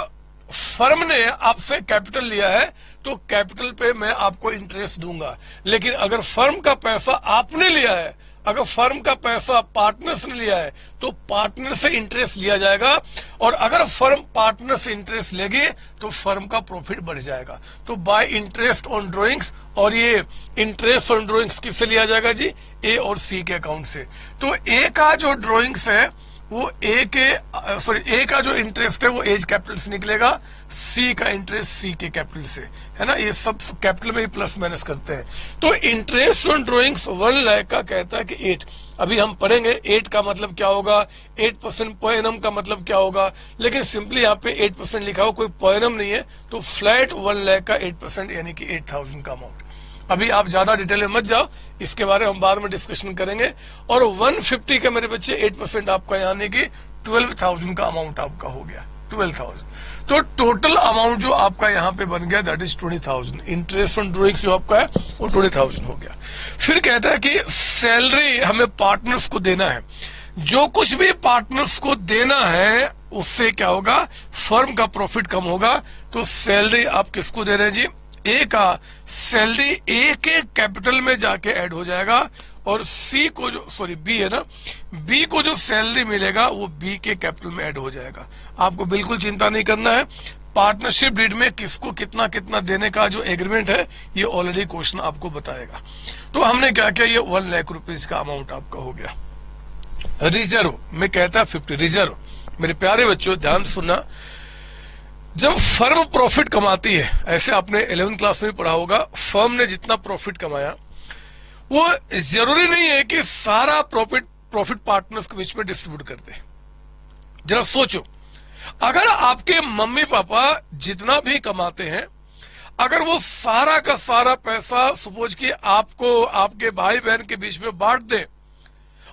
फर्म ने आपसे कैपिटल लिया है तो कैपिटल पे मैं आपको इंटरेस्ट दूंगा। लेकिन अगर फर्म का पैसा आपने लिया है, अगर फर्म का पैसा पार्टनर्स ने लिया है तो पार्टनर से इंटरेस्ट लिया जाएगा, और अगर फर्म पार्टनर से इंटरेस्ट लेगी तो फर्म का प्रॉफिट बढ़ जाएगा। तो बाय इंटरेस्ट ऑन ड्रॉइंग्स, और ये इंटरेस्ट ऑन ड्रॉइंग्स किससे लिया जाएगा जी? ए और सी के अकाउंट से। तो ए का जो ड्रॉइंग्स है वो ए का जो इंटरेस्ट है वो एज कैपिटल से निकलेगा, सी का इंटरेस्ट सी के कैपिटल से, है ना। ये सब कैपिटल में ही प्लस माइनस करते हैं। तो इंटरेस्ट ऑन ड्रॉइंग्स 1 लाख का कहता है कि 8, अभी हम पढ़ेंगे 8 का मतलब क्या होगा, 8% पर एनम का मतलब क्या होगा, लेकिन सिंपली यहाँ पे 8% लिखा हो, कोई पर एनम नहीं है, तो फ्लैट 1 लाख का 8% यानी कि 8000 का अमाउंट। अभी आप ज्यादा डिटेल में मत जाओ, इसके बारे में हम बाद में डिस्कशन करेंगे। और 150 का मेरे बच्चे 8% आपका यानी कि 12,000 का अमाउंट आपका हो गया, 12,000। तो टोटल अमाउंट जो आपका यहाँ पे बन गया that is 20,000। Interest on drawings जो आपका है वो 20,000 हो गया। फिर कहता है कि सैलरी हमें पार्टनर्स को देना है। जो कुछ भी पार्टनर्स को देना है उससे क्या होगा, फर्म का प्रॉफिट कम होगा। तो सैलरी आप किसको दे रहे हैं जी? ए का सैलरी ए के कैपिटल में जाके ऐड हो जाएगा, और सी को जो बी है ना, बी को जो सैलरी मिलेगा वो बी के कैपिटल में ऐड हो जाएगा। आपको बिल्कुल चिंता नहीं करना है। पार्टनरशिप डीड में किसको कितना कितना देने का जो एग्रीमेंट है ये ऑलरेडी क्वेश्चन आपको बताएगा। तो हमने क्या किया, ये 1 लाख रुपीज का अमाउंट आपका हो गया। रिजर्व में कहता है 50 रिजर्व। मेरे प्यारे बच्चों ध्यान सुनना, जब फर्म प्रॉफिट कमाती है, ऐसे आपने 11th क्लास में भी पढ़ा होगा, फर्म ने जितना प्रॉफिट कमाया वो जरूरी नहीं है कि सारा प्रॉफिट पार्टनर्स के बीच में डिस्ट्रीब्यूट कर दे। जरा सोचो, अगर आपके मम्मी पापा जितना भी कमाते हैं, अगर वो सारा का सारा पैसा सपोज कि आपको आपके भाई बहन के बीच में बांट दे,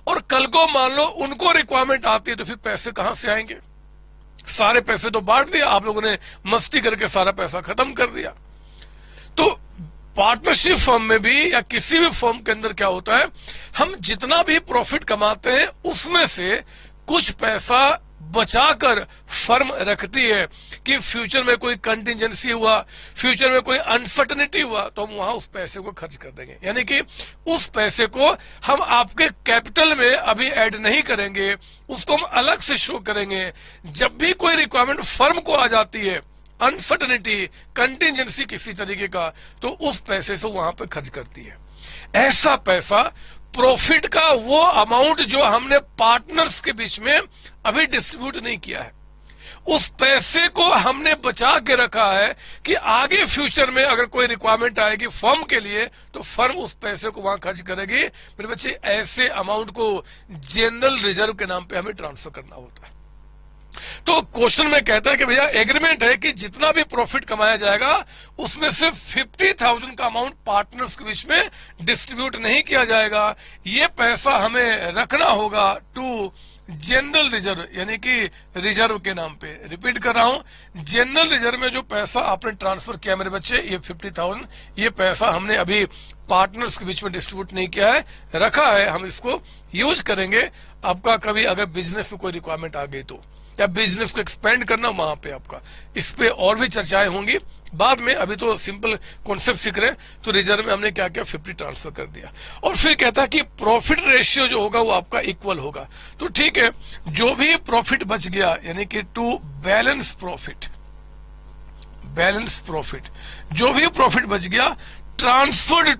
और कल को मान लो उनको रिक्वायरमेंट आती है, तो फिर पैसे कहां से आएंगे? सारे पैसे तो बांट दिया आप लोगों ने, मस्ती करके सारा पैसा खत्म कर दिया। तो पार्टनरशिप फर्म में भी या किसी भी फर्म के अंदर क्या होता है, हम जितना भी प्रॉफिट कमाते हैं उसमें से कुछ पैसा बचाकर फर्म रखती है कि फ्यूचर में कोई कंटिजेंसी हुआ, फ्यूचर में कोई अनसर्टनिटी हुआ, तो हम वहां उस पैसे को खर्च कर देंगे। यानी कि उस पैसे को हम आपके कैपिटल में अभी ऐड नहीं करेंगे, उसको हम अलग से शो करेंगे। जब भी कोई रिक्वायरमेंट फर्म को आ जाती है, अनसर्टनिटी, कंटिजेंसी किसी तरीके का, तो उस पैसे से वहां पे खर्च करती है। ऐसा पैसा प्रॉफिट का वो अमाउंट जो हमने पार्टनर्स के बीच में अभी डिस्ट्रीब्यूट नहीं किया है, उस पैसे को हमने बचा के रखा है कि आगे फ्यूचर में अगर कोई रिक्वायरमेंट आएगी फर्म के लिए तो फर्म उस पैसे को वहां खर्च करेगी। मेरे बच्चे ऐसे अमाउंट को जनरल रिजर्व के नाम पे हमें ट्रांसफर करना होता है। तो क्वेश्चन में कहता है कि भैया एग्रीमेंट है कि जितना भी प्रॉफिट कमाया जाएगा उसमें से 50,000 का अमाउंट पार्टनर्स के बीच में डिस्ट्रीब्यूट नहीं किया जाएगा। ये पैसा हमें रखना होगा टू जनरल रिजर्व, यानी कि रिजर्व के नाम पे। रिपीट कर रहा हूं, जनरल रिजर्व में जो पैसा आपने ट्रांसफर किया मेरे बच्चे, ये 50,000, ये पैसा हमने अभी पार्टनर्स के बीच में डिस्ट्रीब्यूट नहीं किया है, रखा है। हम इसको यूज करेंगे आपका कभी अगर बिजनेस में कोई रिक्वायरमेंट आ गई तो, या बिजनेस को एक्सपेंड करना वहां पे आपका, इस पे और भी चर्चाएं होंगी बाद में। अभी तो सिंपल कॉन्सेप्ट सीख रहे हैं। तो रिजर्व में हमने क्या किया, 50 ट्रांसफर कर दिया। और फिर कहता है कि प्रॉफिट रेशियो जो होगा वो आपका इक्वल होगा। तो ठीक है, जो भी प्रॉफिट बच गया यानी कि टू बैलेंस प्रॉफिट, जो भी प्रॉफिट बच गया ट्रांसफर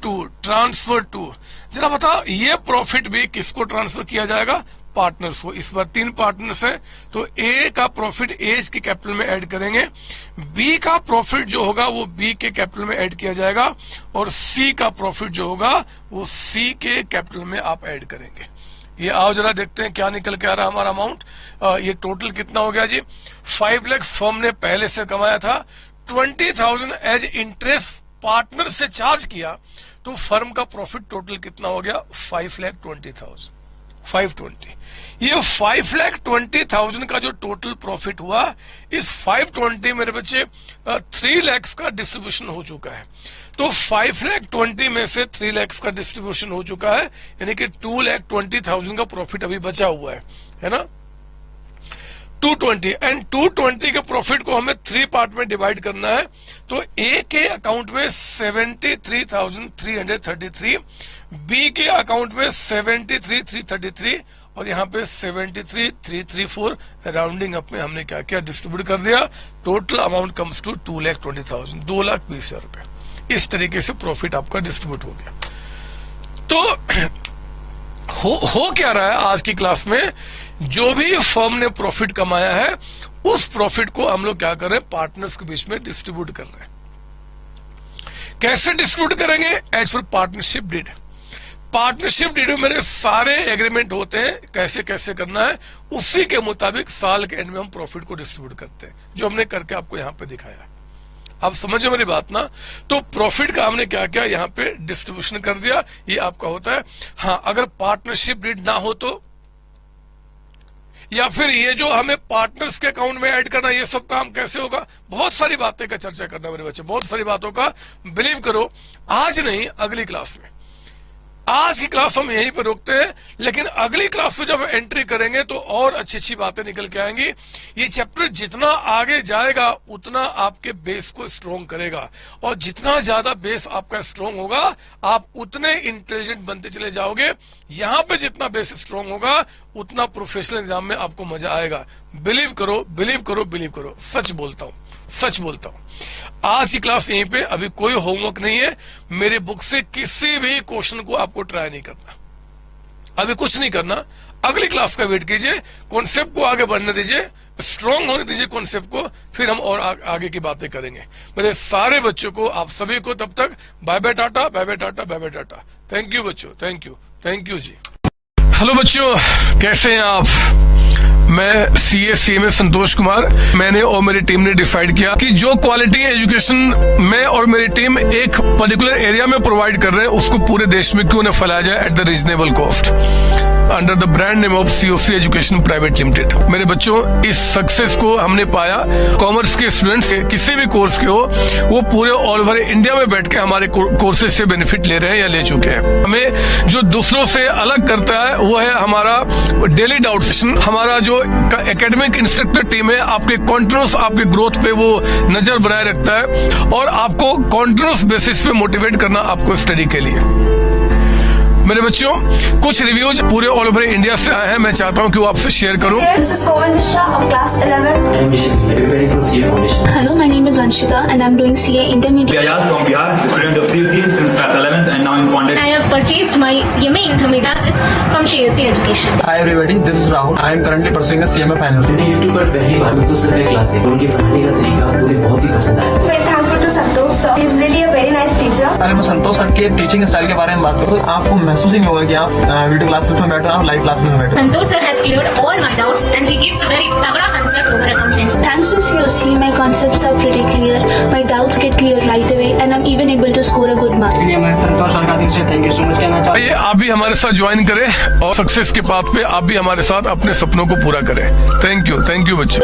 टू, जरा बताओ ये प्रॉफिट भी किसको ट्रांसफर किया जाएगा? पार्टनर्स को। इस बार 3 पार्टनर्स हैं, तो ए का प्रॉफिट एज के कैपिटल में ऐड करेंगे, बी का प्रॉफिट जो होगा वो बी के कैपिटल में ऐड किया जाएगा, और सी का प्रॉफिट जो होगा वो सी के कैपिटल में आप ऐड करेंगे। ये आओ जरा देखते हैं क्या निकल के आ रहा है हमारा अमाउंट। ये टोटल कितना हो गया जी? 5 लाख फर्म ने पहले से कमाया था, 20,000 एज इंटरेस्ट पार्टनर से चार्ज किया, तो फर्म का प्रॉफिट टोटल कितना हो गया? 5,20,000, 520। ये 5,20,000 का जो टोटल प्रॉफिट हुआ, इस 520 मेरे बच्चे 3 लाख का डिस्ट्रीब्यूशन हो चुका है। तो 5,20,000 में से 3 लाख का डिस्ट्रीब्यूशन हो चुका है, यानी कि 2,20,000 का प्रॉफिट अभी बचा हुआ है ना। 220 एंड 220 के प्रॉफिट को हमें 3 पार्ट में डिवाइड करना है। तो ए के अकाउंट में 73,333, बी के अकाउंट में 73,333 और यहाँ पे 73,334 राउंडिंग अप में हमने क्या किया, डिस्ट्रीब्यूट कर दिया। टोटल अमाउंट कम्स टू 2,20,000, 2,20,000 रुपए। इस तरीके से प्रॉफिट आपका डिस्ट्रीब्यूट हो गया। तो हो क्या रहा है आज की क्लास में, जो भी फर्म ने प्रॉफिट कमाया है उस प्रॉफिट को हम लोग क्या कर रहे हैं, पार्टनर्स के बीच में डिस्ट्रीब्यूट कर रहे हैं। कैसे डिस्ट्रीब्यूट करेंगे, as per partnership deed. Partnership deed में मेरे सारे एग्रीमेंट होते हैं, कैसे कैसे करना है, उसी के मुताबिक साल के एंड में हम प्रॉफिट को डिस्ट्रीब्यूट करते हैं, जो हमने करके आपको यहां पे दिखाया है। आप समझो मेरी बात ना। तो प्रॉफिट का हमने क्या किया, यहाँ पे डिस्ट्रीब्यूशन कर दिया, ये आपका होता है। हाँ, अगर पार्टनरशिप डीड ना हो तो, या फिर ये जो हमें पार्टनर्स के अकाउंट में ऐड करना, ये सब काम कैसे होगा, बहुत सारी बातें का चर्चा करना मेरे बच्चे, बहुत सारी बातों का। बिलीव करो, आज नहीं अगली क्लास में, आज की क्लास हम यहीं पर रोकते हैं, लेकिन अगली क्लास में जब एंट्री करेंगे तो और अच्छी अच्छी बातें निकल के आएंगी। ये चैप्टर जितना आगे जाएगा उतना आपके बेस को स्ट्रॉन्ग करेगा, और जितना ज्यादा बेस आपका स्ट्रॉन्ग होगा आप उतने इंटेलिजेंट बनते चले जाओगे। यहां पे जितना बेस स्ट्रॉन्ग होगा उतना प्रोफेशनल एग्जाम में आपको मजा आएगा। बिलीव करो, बिलीव करो, बिलीव करो, सच बोलता हूं, सच बोलता हूं। आज की क्लास यहीं पे, अभी कोई होमवर्क नहीं है। मेरे बुक से किसी भी क्वेश्चन को आपको ट्राई नहीं करना, अभी कुछ नहीं करना। अगली क्लास का वेट कीजिए, कॉन्सेप्ट को आगे बढ़ने दीजिए, स्ट्रांग होने दीजिए कॉन्सेप्ट को, फिर हम और आगे की बातें करेंगे। मेरे सारे बच्चों को, आप सभी को तब तक bye bye tata, bye bye tata, bye bye tata. Thank you बच्चों, thank you, thank you ji. Hello बच्चों, कैसे हैं आप? मैं CA संतोष कुमार। मैंने और मेरी टीम ने डिसाइड किया कि जो क्वालिटी एजुकेशन मैं और मेरी टीम एक पर्टिकुलर एरिया में प्रोवाइड कर रहे हैं, उसको पूरे देश में क्यों न फैलाया जाए at the reasonable cost, under the brand name of COC education private limited. मेरे बच्चों, इस सक्सेस को हमने पाया, कॉमर्स के स्टूडेंट्स किसी भी कोर्स के हो, वो पूरे ऑल ओवर इंडिया में बैठ के हमारे कोर्सेज से बेनिफिट ले रहे हैं या ले चुके हैं। हमें जो दूसरों से अलग करता है वो है हमारा डेली डाउट सेशन। हमारा जो एकेडमिक इंस्ट्रक्टर टीम है, आपके कॉन्टिन्यूस आपके ग्रोथ पे वो नजर बनाए रखता है और आपको कॉन्टिन्यूस बेसिस पे मोटिवेट करना आपको स्टडी के लिए। मेरे बच्चों, कुछ रिव्यूज पूरे ऑल ओवर इंडिया से आए हैं, मैं चाहता हूं कि वो आपसे शेयर करूं। Hello, my name is Vanshika and I'm doing CA Intermediate. Ayaz from Bihar, student of COC since class 11th and now in Foundation. I have purchased my CMA Intermediate from CSC Education. Hi everybody, this is Rahul. I am currently pursuing a CMA finals. मैंने YouTube पर पहली बार तो सिर्फ एक class देखी, उनकी पढ़ाने का तरीका मुझे बहुत ही पसंद आया। Very thankful to Santosh sir. He is really a very nice teacher. अगर मैं संतोष सर के टीचिंग स्टाइल के बारे में बात करूँ तो आपको महसूस ही नहीं होगा कि आप वीडियो क्लासेस में बैठे हो, आप लाइव क्लासेस में बैठे हो। Santosh sir has cleared all my doubts and he gives a very तगड़ा concept over accounting. Thanks to COC, my concepts are pretty clear, my doubts get clear right away and I'm even able to score a good mark. इसलिए मैं संतोष sir का दिल से thank you so much कहना चाहता हूँ। आइए आप भी हमारे साथ ज्वाइन करें और सक्सेस के पाथ पे आप भी हमारे साथ अपने सपनों को पूरा करें। थैंक यू बच्चों।